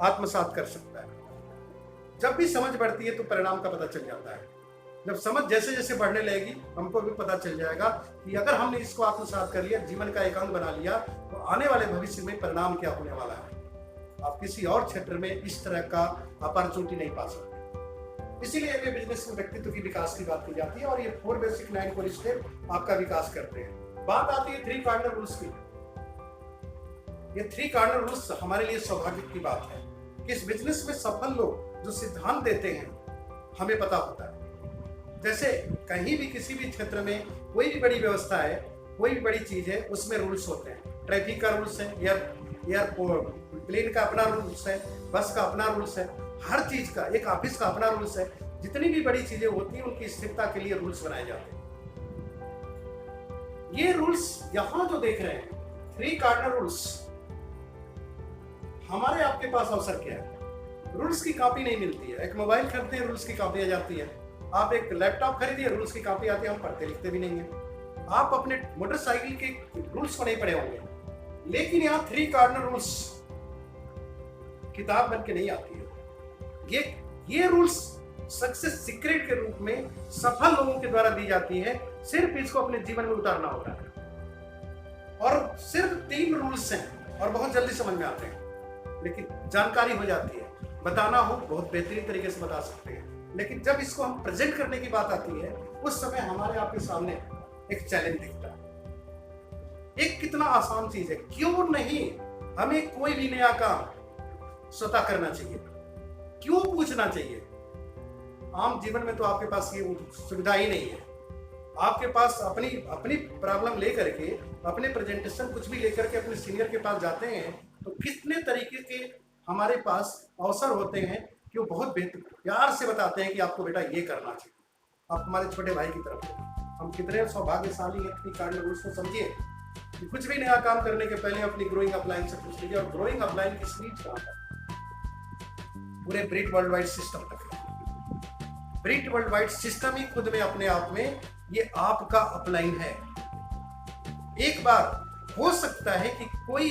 आत्मसात कर सकता है। जब भी समझ बढ़ती है तो परिणाम का पता चल जाता है। जब समझ जैसे जैसे बढ़ने लगेगी, हमको भी पता चल जाएगा कि अगर हमने इसको आत्मसात कर लिया, जीवन का एक अंग बना लिया, तो आने वाले भविष्य में परिणाम क्या होने वाला है। आप किसी और क्षेत्र में इस तरह का अपॉर्चुनिटी नहीं पा सकते। इसीलिए एमए बिजनेस में व्यक्तित्व की विकास की बात की जाती है, और ये 4 बेसिक 9 कोर स्टेप आपका विकास करते हैं। बात आती है 3 कार्डिनल रूल्स की। ये 3 कार्डिनल रूल्स हमारे लिए सौभाग्य की बात है कि इस बिजनेस में सफल लोग जो सिद्धांत देते हैं हमें पता होता है। जैसे कहीं भी किसी भी क्षेत्र में कोई भी बड़ी व्यवस्था है, कोई भी बड़ी चीज है, उसमें रूल्स होते हैं। ट्रैफिक का रूल्स है, प्लेन का अपना रूल्स है, बस का अपना रूल्स है, हर चीज का, एक ऑफिस का अपना रूल्स है। जितनी भी बड़ी चीजें होती हैं उनकी स्थिरता के लिए रूल्स बनाए जाते हैं। ये रूल्स यहां जो देख रहे हैं 3 कार्डिनल रूल्स, हमारे आपके पास अवसर क्या है? रूल्स की कॉपी नहीं मिलती है। एक मोबाइल खरीदते हैं, रूल्स की कॉपी आ जाती है। आप एक लैपटॉप खरीदिए, रूल्स की कॉपी आती है, हम पढ़ते लिखते भी नहीं है। आप अपने मोटरसाइकिल के रूल्स को नहीं पढ़े होंगे, लेकिन यहाँ 3 कार्डिनल रूल्स किताब बन के नहीं आती है। ये रूल्स सक्सेस सीक्रेट के रूप में सफल लोगों के द्वारा दी जाती है। सिर्फ इसको अपने जीवन में उतारना होता है। और सिर्फ 3 रूल्स हैं और बहुत जल्दी समझ में आते हैं, लेकिन जानकारी हो जाती है। बताना हो बहुत बेहतरीन तरीके से बता सकते हैं, लेकिन जब इसको हम प्रेजेंट करने की बात आती है उस समय हमारे आपके सामने एक चैलेंज दिखता है। एक कितना आसान चीज है, क्यों नहीं हमें कोई भी नया काम स्वतः करना चाहिए? क्यों पूछना चाहिए? आम जीवन में तो आपके पास ये सुविधा ही नहीं है। आपके पास अपनी प्रॉब्लम लेकर के, अपने प्रेजेंटेशन कुछ भी लेकर के अपने सीनियर के पास जाते हैं, तो कितने तरीके के हमारे पास अवसर होते हैं कि वो बहुत बेहतर प्यार से बताते हैं कि आपको बेटा ये करना चाहिए। आप हमारे छोटे भाई की तरफ हो। हम कितने सौभाग्यशाली हैं। 3 कार्डिनल रूल्स को समझिए कि कुछ भी नया काम करने के पहले अपनी ग्रोइंग अपलाइन से पूछ लीजिए, और ग्रोइंग अपलाइन किस नीच कहाँ तक? पूरे ब्रिट वर्ल्ड वाइड सिस्टम तक है। ब्रिट वर्ल्ड वाइड सिस्टम ही खुद में अपने आप में ये आपका अपलाइन है। एक बार हो सकता है कि कोई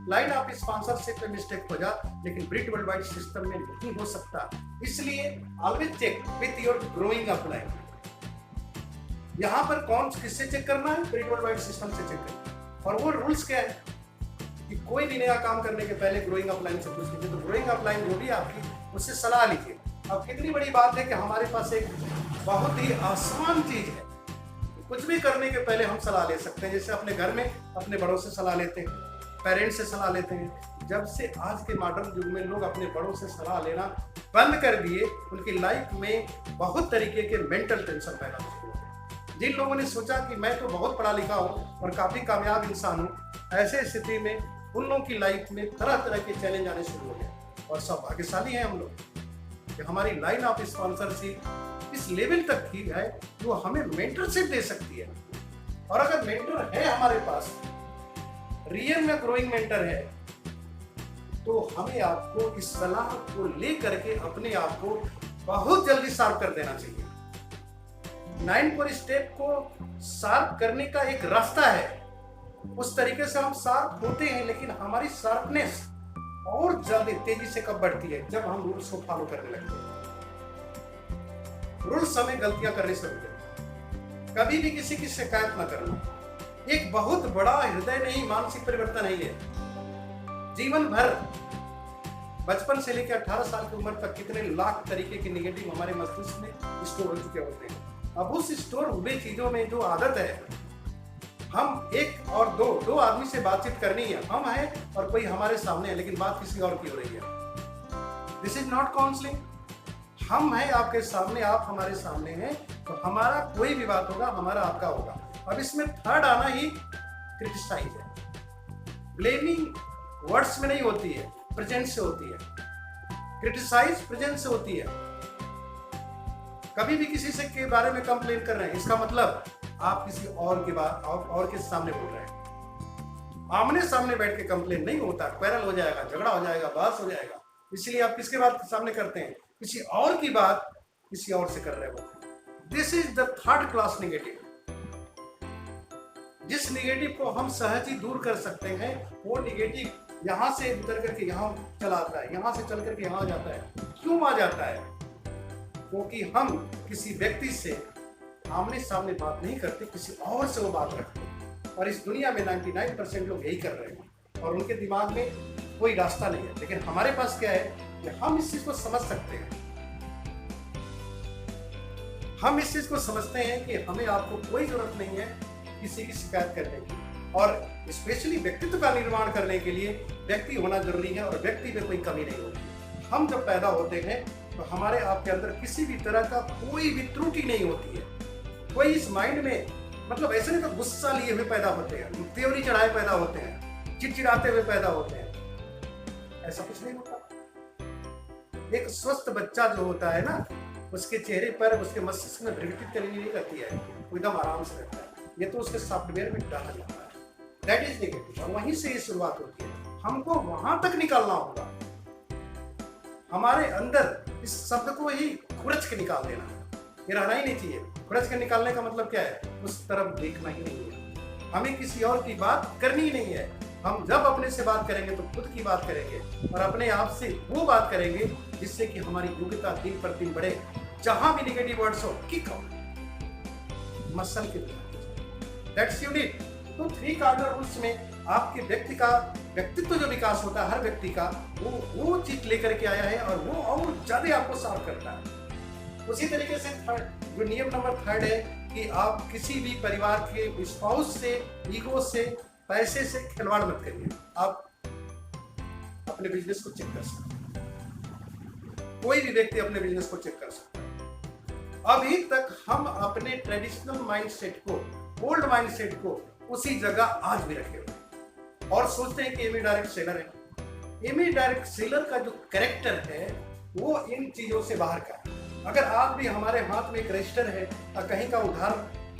लाइन ऑफ स्पॉन्सरशिप में मिस्टेक हो जाए, लेकिन ब्रिट वर्ल्ड वाइड सिस्टम में नहीं हो सकता। इसलिए always check with your growing upline. यहाँ पर कौन किससे चेक करना है? ब्रिट वर्ल्ड वाइड सिस्टम से चेक करना। और वो रूल्स क्या है कि कोई भी नया काम करने के पहले ग्रोइंग अपलाइन से पूछ लीजिए। तो ग्रोइंग अपलाइन जो भी आपकी, उससे सलाह लीजिए। अब कितनी बड़ी बात है कि हमारे पास एक बहुत ही आसान चीज है, कुछ भी करने के पहले हम सलाह ले सकते हैं। जैसे अपने घर में अपने बड़ों से सलाह लेते हैं, पेरेंट्स से सलाह लेते हैं। जब से आज के मॉडर्न युग में लोग अपने बड़ों से सलाह लेना बंद कर दिए, उनकी लाइफ में बहुत तरीके के मेंटल टेंशन पैदा हो गए। जिन लोगों ने सोचा कि मैं तो बहुत पढ़ा लिखा हूँ और काफी कामयाब इंसान हूँ, ऐसे स्थिति में उन लोगों की लाइफ में तरह तरह के चैलेंज आने शुरू हो गए। और सौभाग्यशाली हैं हम लोग कि हमारी लाइन ऑफ स्पॉन्सरशिप इस लेवल तक की है जो हमें मेंटरशिप दे सकती है। और अगर मेंटर है हमारे पास, रियल में ग्रोइंग मेंटर है, तो हमें आपको इस सलाह को लेकर के अपने आप को बहुत जल्दी शार्प कर देना चाहिए। 9 कोर स्टेप को शार्प करने का एक रास्ता है, उस तरीके से हम शार्प होते हैं, लेकिन हमारी शार्पनेस और ज्यादा तेजी से कब बढ़ती है? जब हम रूल्स को फॉलो करने लगते हैं। रूल्स हमें गलतियां करने से रोके। कभी भी किसी की शिकायत ना करना एक बहुत बड़ा हृदय नहीं, मानसिक परिवर्तन है ये। जीवन भर बचपन से लेकर 18 साल की उम्र तक कितने लाख तरीके के निगेटिव हमारे मस्तिष्क में स्टोर हो चुके होते हैं। अब उस स्टोर हुए चीजों में जो आदत है, हम एक और दो आदमी से बातचीत करनी है, हम हैं और कोई हमारे सामने है, लेकिन बात किसी और की हो रही है। This is not counselling. हम हैं आपके सामने, आप हमारे सामने हैं, तो हमारा कोई भी बात होगा, हमारा आपका होगा। अब इसमें थर्ड आना ही क्रिटिसाइज है। ब्लेमिंग वर्ड्स में नहीं होती है, प्रेजेंट से होती है। क्रिटिसाइज प्रेजेंट से होती है। कभी भी किसी से के बारे में कंप्लेन कर रहे हैं, इसका मतलब आप किसी और की बात और के सामने बोल रहे हैं। आमने सामने बैठ के कंप्लेन नहीं होता, क्वेरल हो जाएगा, झगड़ा हो जाएगा, बहस हो जाएगा। इसलिए आप किसके बात सामने करते हैं? किसी और की बात किसी और से कर रहे हो। This is the third class negative. जिस नेगेटिव को हम सहज ही दूर कर सकते हैं, वो नेगेटिव यहां से उतर करके यहां चला आता है, यहां से चल करके यहां आ जाता है। क्यों आ जाता है? क्योंकि हम किसी व्यक्ति से आमने सामने बात नहीं करते, किसी और से वो बात रखते हैं। और इस दुनिया में 99% लोग यही कर रहे हैं और उनके दिमाग में कोई रास्ता नहीं है। लेकिन हमारे पास क्या है कि हम इस चीज को समझ सकते हैं। हम इस चीज को समझते हैं कि हमें आपको कोई जरूरत नहीं है किसी की शिकायत करने की। और स्पेशली व्यक्तित्व का निर्माण करने के लिए व्यक्ति होना जरूरी है और व्यक्ति में कोई कमी नहीं होती। हम जब पैदा होते हैं तो हमारे आपके अंदर किसी भी तरह का कोई भी त्रुटि नहीं होती है। कोई इस माइंड में, मतलब ऐसे नहीं तो गुस्सा लिए हुए पैदा होते हैं, त्योरी चढ़ाए पैदा होते हैं, चिड़चिड़ाते हुए पैदा होते हैं, ऐसा कुछ नहीं होता। एक स्वस्थ बच्चा जो होता है ना, उसके चेहरे पर, उसके मस्तिष्क में भ्रमित करनी नहीं रहती है, वो एकदम आराम से रहता है। ये तो उसके सॉफ्टवेयर में डाला जाता है। That is negative. और वहीं से ये शुरुआत होती है। हमको वहां तक निकालना होगा। हमारे अंदर इस शब्द को ही खुरच के निकाल देना है। ये रहना ही नहीं चाहिए। खुरच के निकालने का मतलब क्या है? उस तरफ देखना ही नहीं है। हमें किसी और की बात करनी ही नहीं है। हम जब अपने से बात करेंगे तो खुद की बात करेंगे और अपने आप से वो बात करेंगे जिससे कि हमारी योग्यता दिन पर दिन बढ़े। जहां भी नेगेटिव वर्ड्स हो, किक आउट, मसल के दैट्स यूनिट। तो 3 कार्डिनल रूल्स में आपके व्यक्ति का व्यक्तित्व जो विकास होता है, हर व्यक्ति का वो चीज लेकर के आया है और वो और ज्यादा आपको शार्प करता है। उसी तरीके से थर्ड जो नियम नंबर 3 है कि आप किसी भी परिवार के स्पाउस से, ईगो से, पैसे से खिलवाड़ मत करिए। आप अपने बिजनेस को चेक कर सकते हैं। कोई भी व्यक्ति अपने बिजनेस को चेक कर सकता है। अभी तक हम अपने ट्रेडिशनल माइंडसेट को, ओल्ड माइंडसेट को उसी जगह आज भी रखे हुए और सोचते हैं कि एमी डायरेक्ट सेलर है। एमी डायरेक्ट सेलर का जो कैरेक्टर है वो इन चीजों से बाहर का है। अगर आज भी हमारे हाथ में एक रजिस्टर है और कहीं का उधार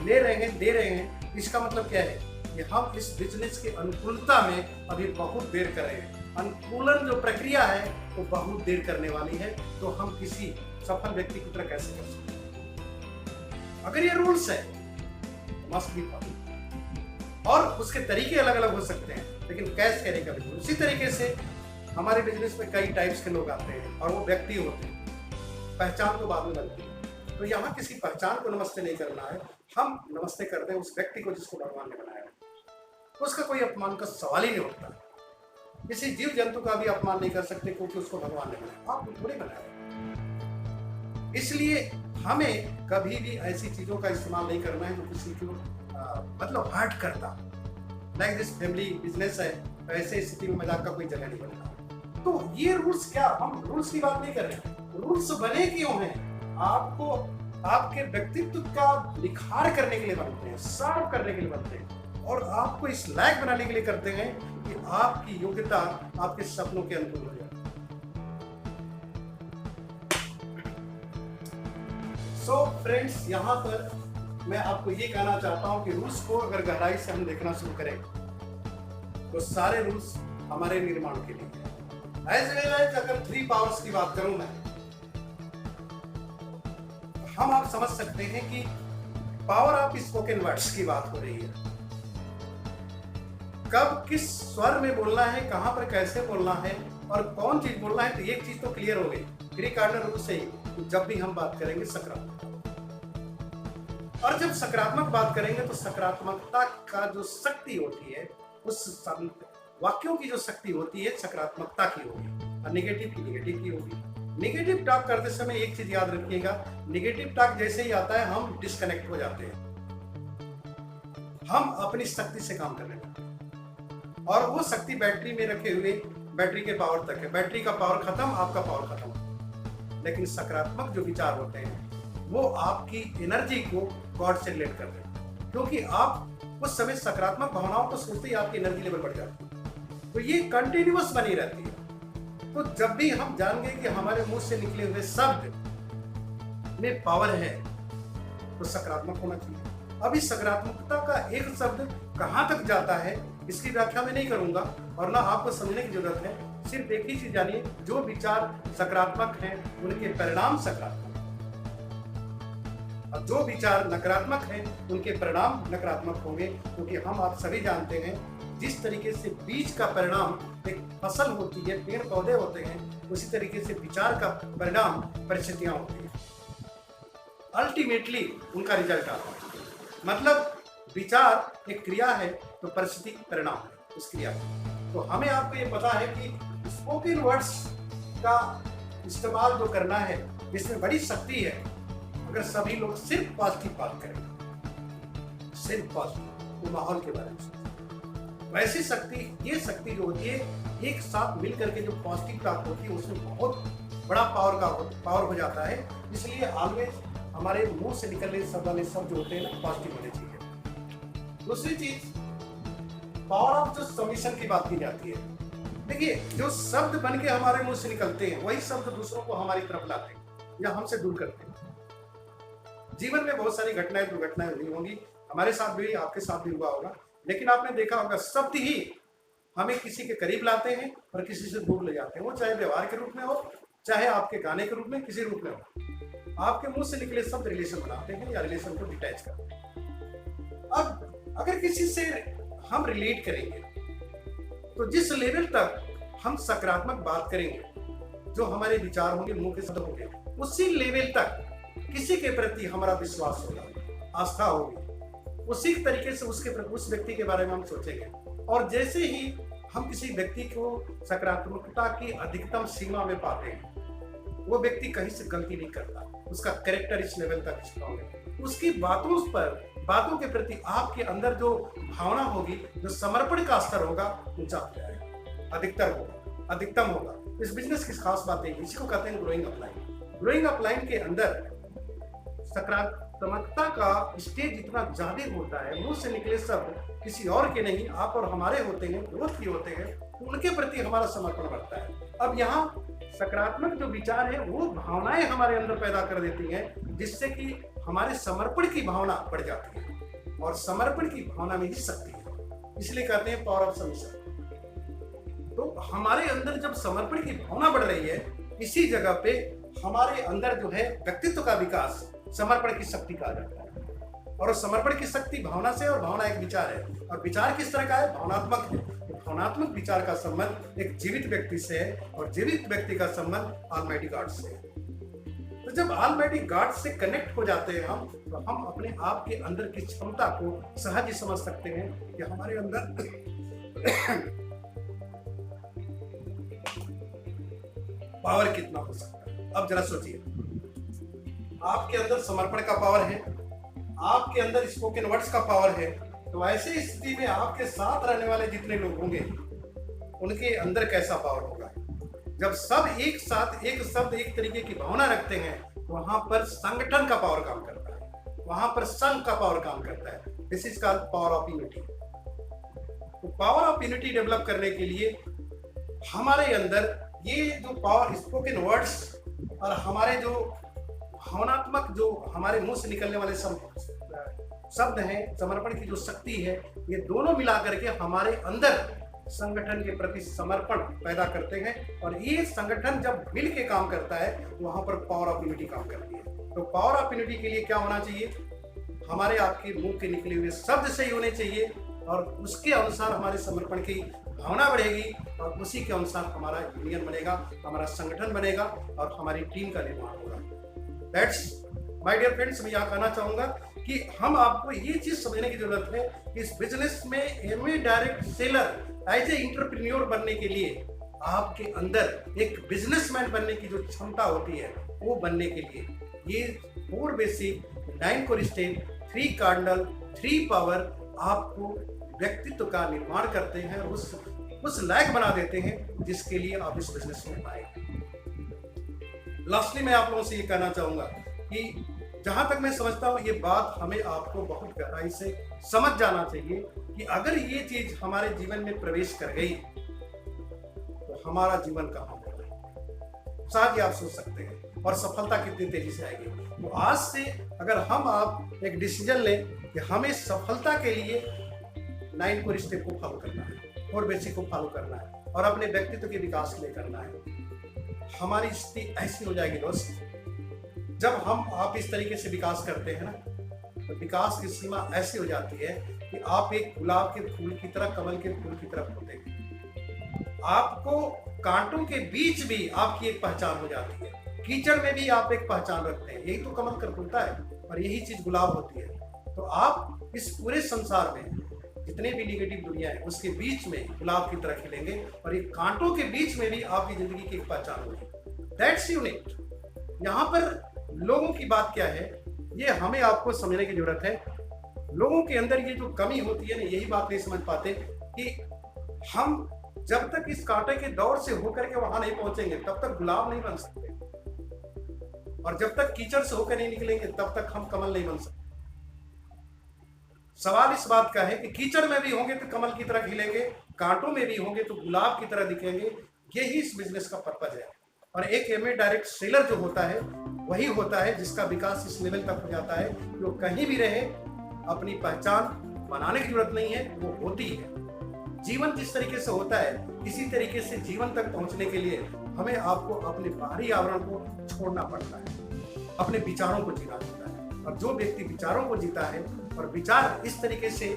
ले रहे हैं, दे रहे हैं, इसका मतलब क्या है कि हम इस बिजनेस की अनुकूलता में अभी बहुत देर कर रहे हैं। अनुकूलन जो प्रक्रिया है वो बहुत देर करने वाली है। तो हम किसी सफल व्यक्ति की तरह कैसे कर सकते हैं? अगर ये रूल्स है मस्ट बी फॉलो। और उसके तरीके अलग अलग हो सकते हैं, लेकिन कैश कैरी का बिल्कुल उसी तरीके से हमारे बिजनेस में कई टाइप्स के लोग आते हैं और वो व्यक्ति होते हैं, पहचान तो बाद में बनती है। तो यहाँ किसी पहचान को नमस्ते नहीं करना है, हम नमस्ते करते हैं उस व्यक्ति को जिसको भगवान ने बनाया है। तो उसका कोई अपमान का सवाल ही नहीं उठता। किसी जीव जंतु का भी अपमान नहीं कर सकते क्योंकि उसको भगवान ने बनाया, आपको थोड़ी बनाया। इसलिए हमें कभी भी ऐसी चीजों का इस्तेमाल नहीं करना है जो किसी को मतलब हर्ट करता। लाइक दिस फैमिली बिजनेस है, तो ऐसे स्थिति में मजाक का कोई जगह नहीं बनता। तो ये रूल्स क्या, हम रूल्स की बात नहीं कर रहे हैं। रूल्स बने क्यों हैं? आपको आपके व्यक्तित्व का निखार करने के लिए बनते हैं, साफ करने के लिए बनते हैं, और आपको इस लायक बनाने के लिए करते हैं कि आपकी योग्यता आपके सपनों के अनुकूल हो जाए। सो फ्रेंड्स, यहाँ पर मैं आपको ये कहना चाहता हूँ कि रूल्स को अगर गहराई से हम देखना शुरू करें तो सारे रूल्स हमारे निर्माण के लिए हैं। एज वेल एज अगर 3 पावर्स की बात करूं मैं, हम आप समझ सकते हैं कि पावर ऑफ स्पोकन वर्ड्स की बात हो रही है। कब किस स्वर में बोलना है, कहां पर कैसे बोलना है और कौन चीज बोलना है, तो एक चीज तो क्लियर हो गई प्री कार्डिनल रूल से ही। जब भी हम बात करेंगे सकारात्मक, और जब सकारात्मक बात करेंगे तो सकारात्मकता का जो शक्ति होती है, उस वाक्यों की जो शक्ति होती है सकारात्मकता की होगी और नेगेटिव की नेगेटिव की होगी। नेगेटिव टॉक करते समय एक चीज याद रखिएगा, नेगेटिव टॉक जैसे ही आता है हम डिस्कनेक्ट हो जाते हैं, हम अपनी शक्ति से काम करने लगते हैं और वो शक्ति बैटरी में रखे हुए बैटरी के पावर तक है। बैटरी का पावर खत्म, आपका पावर खत्म। लेकिन सकारात्मक जो विचार होते हैं वो आपकी एनर्जी को गॉड से रिलेट करते हैं, क्योंकि आप उस समय सकारात्मक भावनाओं को सोचते ही आपकी एनर्जी लेवल बढ़ जाती है। तो ये कंटिन्यूअस बनी रहती है। तो जब भी हम जानेंगे कि हमारे मुंह से निकले हुए शब्द में पावर है तो सकारात्मक होना चाहिए। अब इस सकारात्मकता का एक शब्द कहां तक जाता है इसकी व्याख्या मैं नहीं करूंगा और ना आपको समझने की जरूरत है। सिर्फ एक ही चीज जानिए, जो विचार सकारात्मक हैं उनके परिणाम सकारात्मक, और जो विचार नकारात्मक हैं उनके परिणाम नकारात्मक होंगे। क्योंकि हम आप सभी जानते हैं जिस तरीके से बीज का परिणाम एक फसल होती है, पेड़ पौधे होते हैं, उसी तरीके से विचार का परिणाम परिस्थितियां होती हैं। अल्टीमेटली उनका रिजल्ट आता है। मतलब विचार एक क्रिया है तो परिस्थिति परिणाम है उस क्रिया का। तो हमें आपको ये पता है कि स्पोकन वर्ड्स का इस्तेमाल जो करना है इसमें बड़ी शक्ति है। अगर सभी लोग सिर्फ पॉजिटिव बात करें, सिर्फ पॉजिटिव, तो माहौल के बारे में वैसी शक्ति, ये शक्ति जो होती है एक साथ मिलकर के जो पॉजिटिव बात होती है उसमें बहुत बड़ा पावर हो जाता है। इसलिए ऑलवेज हमारे मुंह से निकलने सब वाले शब्द जो होते हैं ना पॉजिटिव होने चाहिए। दूसरी चीज, पावर ऑफ जो सबमिशन की बात की जाती है। देखिए, जो शब्द बन के हमारे मुंह से निकलते हैं वही शब्द दूसरों को हमारी तरफ लाते हैं या हमसे दूर करते हैं। जीवन में बहुत सारी घटनाएं दुर्घटनाएं हुई होंगी, हमारे साथ भी, आपके साथ भी हुआ होगा, लेकिन आपने देखा होगा शब्द ही हमें किसी के करीब लाते हैं और किसी से दूर ले जाते हैं। वो चाहे व्यवहार के रूप में हो, चाहे आपके गाने के रूप में, किसी रूप में हो। आपके मुंह से निकले शब्द रिलेशन बनाते हैं या रिलेशन को डिटैच करते हैं। अब अगर किसी से हम रिलेट करेंगे तो जिस लेवल तक हम सकारात्मक बात करेंगे, जो हमारे विचार होंगे, मुंह के शब्द होंगे, उसी लेवल तक किसी के प्रति हमारा विश्वास होगा, आस्था होगी। उसी तरीके से उस व्यक्ति के बारे में हम सोचेंगे। और जैसे ही हम किसी व्यक्ति को सकारात्मकता की अधिकतम सीमा में पाते हैं, वो व्यक्ति कहीं से गलती नहीं करता, उसका कैरेक्टर इस लेवल तक स्ट्रॉन्ग है, उसकी बातों के प्रति आपके अंदर जो भावना होगी, जो समर्पण का स्तर होगा, ऊंचा हो जाएगा, अधिकतम होगा। इस बिजनेस की खास बात है, इसी को कहते हैं ग्रोइंग अपलाइन। ग्रोइंग अपलाइन के अंदर सकारात्मकता का स्टेज इतना ज्यादा होता है, मुंह से निकले शब्द किसी और के नहीं, आप और हमारे होते हैं, ग्रोथ के होते हैं, तो उनके प्रति हमारा समर्पण बढ़ता है। अब यहाँ सकारात्मक जो विचार है वो भावनाएं हमारे अंदर पैदा कर देती हैं, जिससे कि हमारे समर्पण की भावना बढ़ जाती है, और समर्पण की भावना में ही शक्ति है, इसलिए कहते हैं पावर ऑफ सबमिशन। तो हमारे अंदर जब समर्पण की भावना बढ़ रही है, इसी जगह पे हमारे अंदर जो है व्यक्तित्व का विकास समर्पण की शक्ति कहा जाता है। और समर्पण की शक्ति भावना से, और भावना एक विचार है, और विचार किस तरह का है? भावनात्मक है। भावनात्मक विचार का संबंध एक जीवित व्यक्ति से है, और जीवित व्यक्ति का संबंध ऑलमाइटी गॉड से है। तो जब ऑलमाइटी गॉड से कनेक्ट हो जाते हैं हम, तो हम अपने आप के अंदर की क्षमता को सहज ही समझ सकते हैं कि हमारे अंदर पावर कितना हो सकता है। अब जरा सोचिए, आपके अंदर समर्पण का पावर है, आपके अंदर स्पोकन वर्ड्स का पावर है, तो ऐसी स्थिति में आपके साथ रहने वाले जितने लोग होंगे उनके अंदर कैसा पावर होगा? जब सब एक साथ एक शब्द एक तरीके की भावना रखते हैं, वहां पर संगठन का पावर काम करता है, वहां पर संघ का पावर काम करता है। This is called power of unity. तो पावर ऑफ यूनिटी डेवलप करने के लिए हमारे अंदर ये जो पावर, स्पोकन वर्ड्स और हमारे जो भावनात्मक, जो हमारे मुंह से निकलने वाले शब्द हैं, समर्पण की जो शक्ति है, ये दोनों मिलाकर के हमारे अंदर संगठन के प्रति समर्पण पैदा करते हैं। और ये संगठन जब मिल के काम करता है, वहां पर पावर ऑफ यूनिटी काम करती है। तो पावर ऑफ यूनिटी के लिए क्या होना चाहिए? हमारे आपके मुंह के निकले हुए शब्द सही होने चाहिए, और उसके अनुसार हमारे समर्पण की भावना बढ़ेगी, और उसी के अनुसार हमारा यूनियन बनेगा, हमारा संगठन बनेगा, और हमारी टीम का निर्माण होगा। दैट्स माय डियर फ्रेंड्स, मैं यहाँ कहना चाहूंगा कि हम आपको ये चीज समझने की जरूरत है कि इस बिजनेस में am a direct seller as a entrepreneur बनने के लिए आपके अंदर एक बिजनेसमैन बनने की जो क्षमता होती है, वो बनने के लिए ये 4 basic 9 core step 3 cardinal 3 power आपको व्यक्तित्व का निर्माण करते हैं, और उस लायक बना देते हैं जिसके लिए आप इस बिजनेस में आए। लास्टली मैं आप लोगों से ये कहना चाहूंगा कि जहां तक मैं समझता हूं, ये बात हमें आपको बहुत गहराई से समझ जाना चाहिए कि अगर ये चीज हमारे जीवन में प्रवेश कर गई तो हमारा जीवन कहां होगा? साथ ही आप सोच सकते हैं, और सफलता कितनी तेजी से आएगी। तो आज से अगर हम आप एक डिसीजन लें कि हमें सफलता के लिए 9 कोर स्टेप को फॉलो करना है, 4 बेसिक को फॉलो करना है, और अपने व्यक्तित्व के विकास के लिए करना है, हमारी स्थिति ऐसी हो जाएगी दोस्त। जब हम आप इस तरीके से विकास करते हैं ना, तो विकास की सीमा ऐसी हो जाती है कि आप एक गुलाब के फूल की तरह, कमल के फूल की तरह होते हैं। आपको कांटों के बीच भी आपकी एक पहचान हो जाती है, कीचड़ में भी आप एक पहचान रखते हैं। यही तो कमल कर खुलता है, और यही चीज गुलाब होती है। तो आप इस पूरे संसार में जितने भी निगेटिव दुनिया है, उसके बीच में गुलाब की तरह खिलेंगे, और ये कांटों के बीच में भी आपकी जिंदगी की एक पहचान होगी। That's unique. यहाँ पर लोगों की बात क्या है, ये हमें आपको समझने की जरूरत है। लोगों के अंदर ये जो कमी होती है ना, यही बात नहीं समझ पाते कि हम जब तक इस कांटे के दौर से होकर के वहां नहीं पहुंचेंगे, तब तक गुलाब नहीं बन सकते, और जब तक कीचड़ से होकर नहीं निकलेंगे, तब तक हम कमल नहीं बन सकते। सवाल इस बात का है कि कीचड़ में भी होंगे तो कमल की तरह खिलेंगे, कांटों में भी होंगे तो गुलाब की तरह दिखेंगे। यही इस बिजनेस का पर्पज है। और एक एमए डायरेक्ट सेलर जो होता है, वही होता है जिसका विकास इस लेवल तक हो जाता है कि वो कहीं भी रहे, अपनी पहचान बनाने की जरूरत नहीं है, वो होती है। जीवन जिस तरीके से होता है, इसी तरीके से जीवन तक पहुंचने के लिए हमें आपको अपने बाहरी आवरण को छोड़ना पड़ता है, अपने विचारों को जीना पड़ता है। और जो व्यक्ति विचारों को जीता है, और विचार इस तरीके से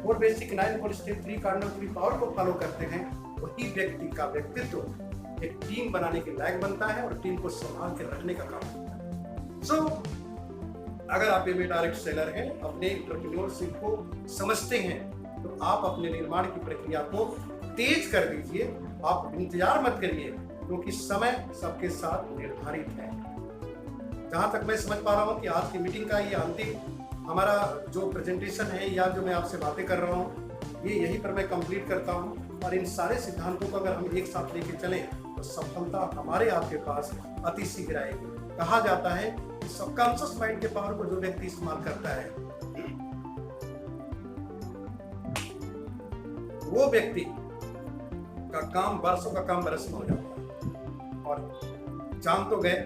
4 basic 9 core step 3 cardinal 3 power को फॉलो करते हैं, वही व्यक्ति का व्यक्तित्व एक टीम बनाने के लायक बनता है, और टीम को संभाल के रखने का काम करता है। सो अगर आप एमए डायरेक्ट सेलर हैं, अपने एंटरप्रेन्योरशिप को समझते हैं, तो आप अपने निर्माण की प्रक्रिया को तेज कर दीजिए। आप इंतजार मत करिए, क्योंकि समय सबके साथ निर्धारित है। जहां तक मैं समझ पा रहा हूं कि आज की मीटिंग का ये अंतिम हमारा जो प्रेजेंटेशन है, या जो मैं आपसे बातें कर रहा हूं, ये यहीं पर मैं कंप्लीट करता हूं। और इन सारे सिद्धांतों को अगर हम एक साथ लेके चलें, तो सफलता हमारे आपके पास अति शीघ्र आएगी। कहा जाता है कि सबकॉन्शियस माइंड के पावर को जो व्यक्ति इस्तेमाल करता है, वो व्यक्ति का काम वर्षों का काम बरस में हो जाता है। और जान तो गए,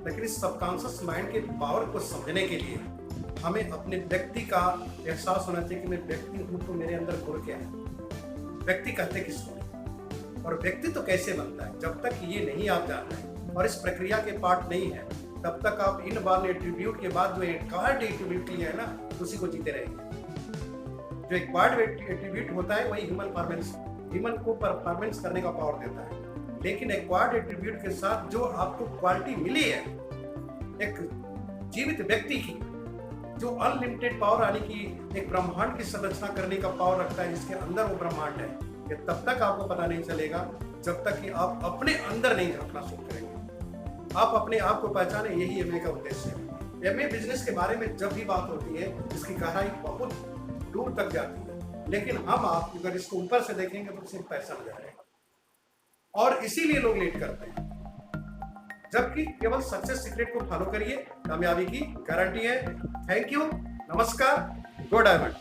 लेकिन इस सबकॉन्शियस माइंड के पावर को समझने के लिए हमें अपने व्यक्ति का एहसास होना चाहिए कि मैं व्यक्ति हूं, तो मेरे अंदर गुण क्या है, व्यक्ति कहते किसको, और व्यक्ति तो कैसे बनता है। जब तक ये नहीं आप जान रहे और इस प्रक्रिया के पार्ट नहीं है, तब तक आप इन बॉर्न एट्रीब्यूट के बाद जो एक्वायर्ड एट्रीब्यूट लिया है ना, उसी को जीते रहेंगे। जो एक्वायर्ड एट्रीब्यूट होता है वही ह्यूमन को परफॉर्मेंस करने का पावर देता है, लेकिन एक्वायर्ड एट्रीब्यूट के साथ जो आपको क्वालिटी मिली है एक जीवित व्यक्ति की, जो अनलिमिटेड पावर यानी कि एक ब्रह्मांड की संरचना करने का पावर रखता है, जिसके अंदर वो ब्रह्मांड है, ये तब तक आपको पता नहीं चलेगा जब तक कि आप अपने अंदर नहीं झांकना शुरू करेंगे। आप अपने आप को पहचाने, यही एमए का उद्देश्य है। एमए बिजनेस के बारे में जब भी बात होती है, इसकी गहराई बहुत दूर तक जाती है, लेकिन हम आप अगर इसको ऊपर से देखेंगे तो सिर्फ पैसा नजर आएगा, और इसीलिए लोग लेट करते हैं। जबकि केवल सक्सेस सीक्रेट को फॉलो करिए, कामयाबी की गारंटी है। थैंक यू, नमस्कार, गो डायमंड।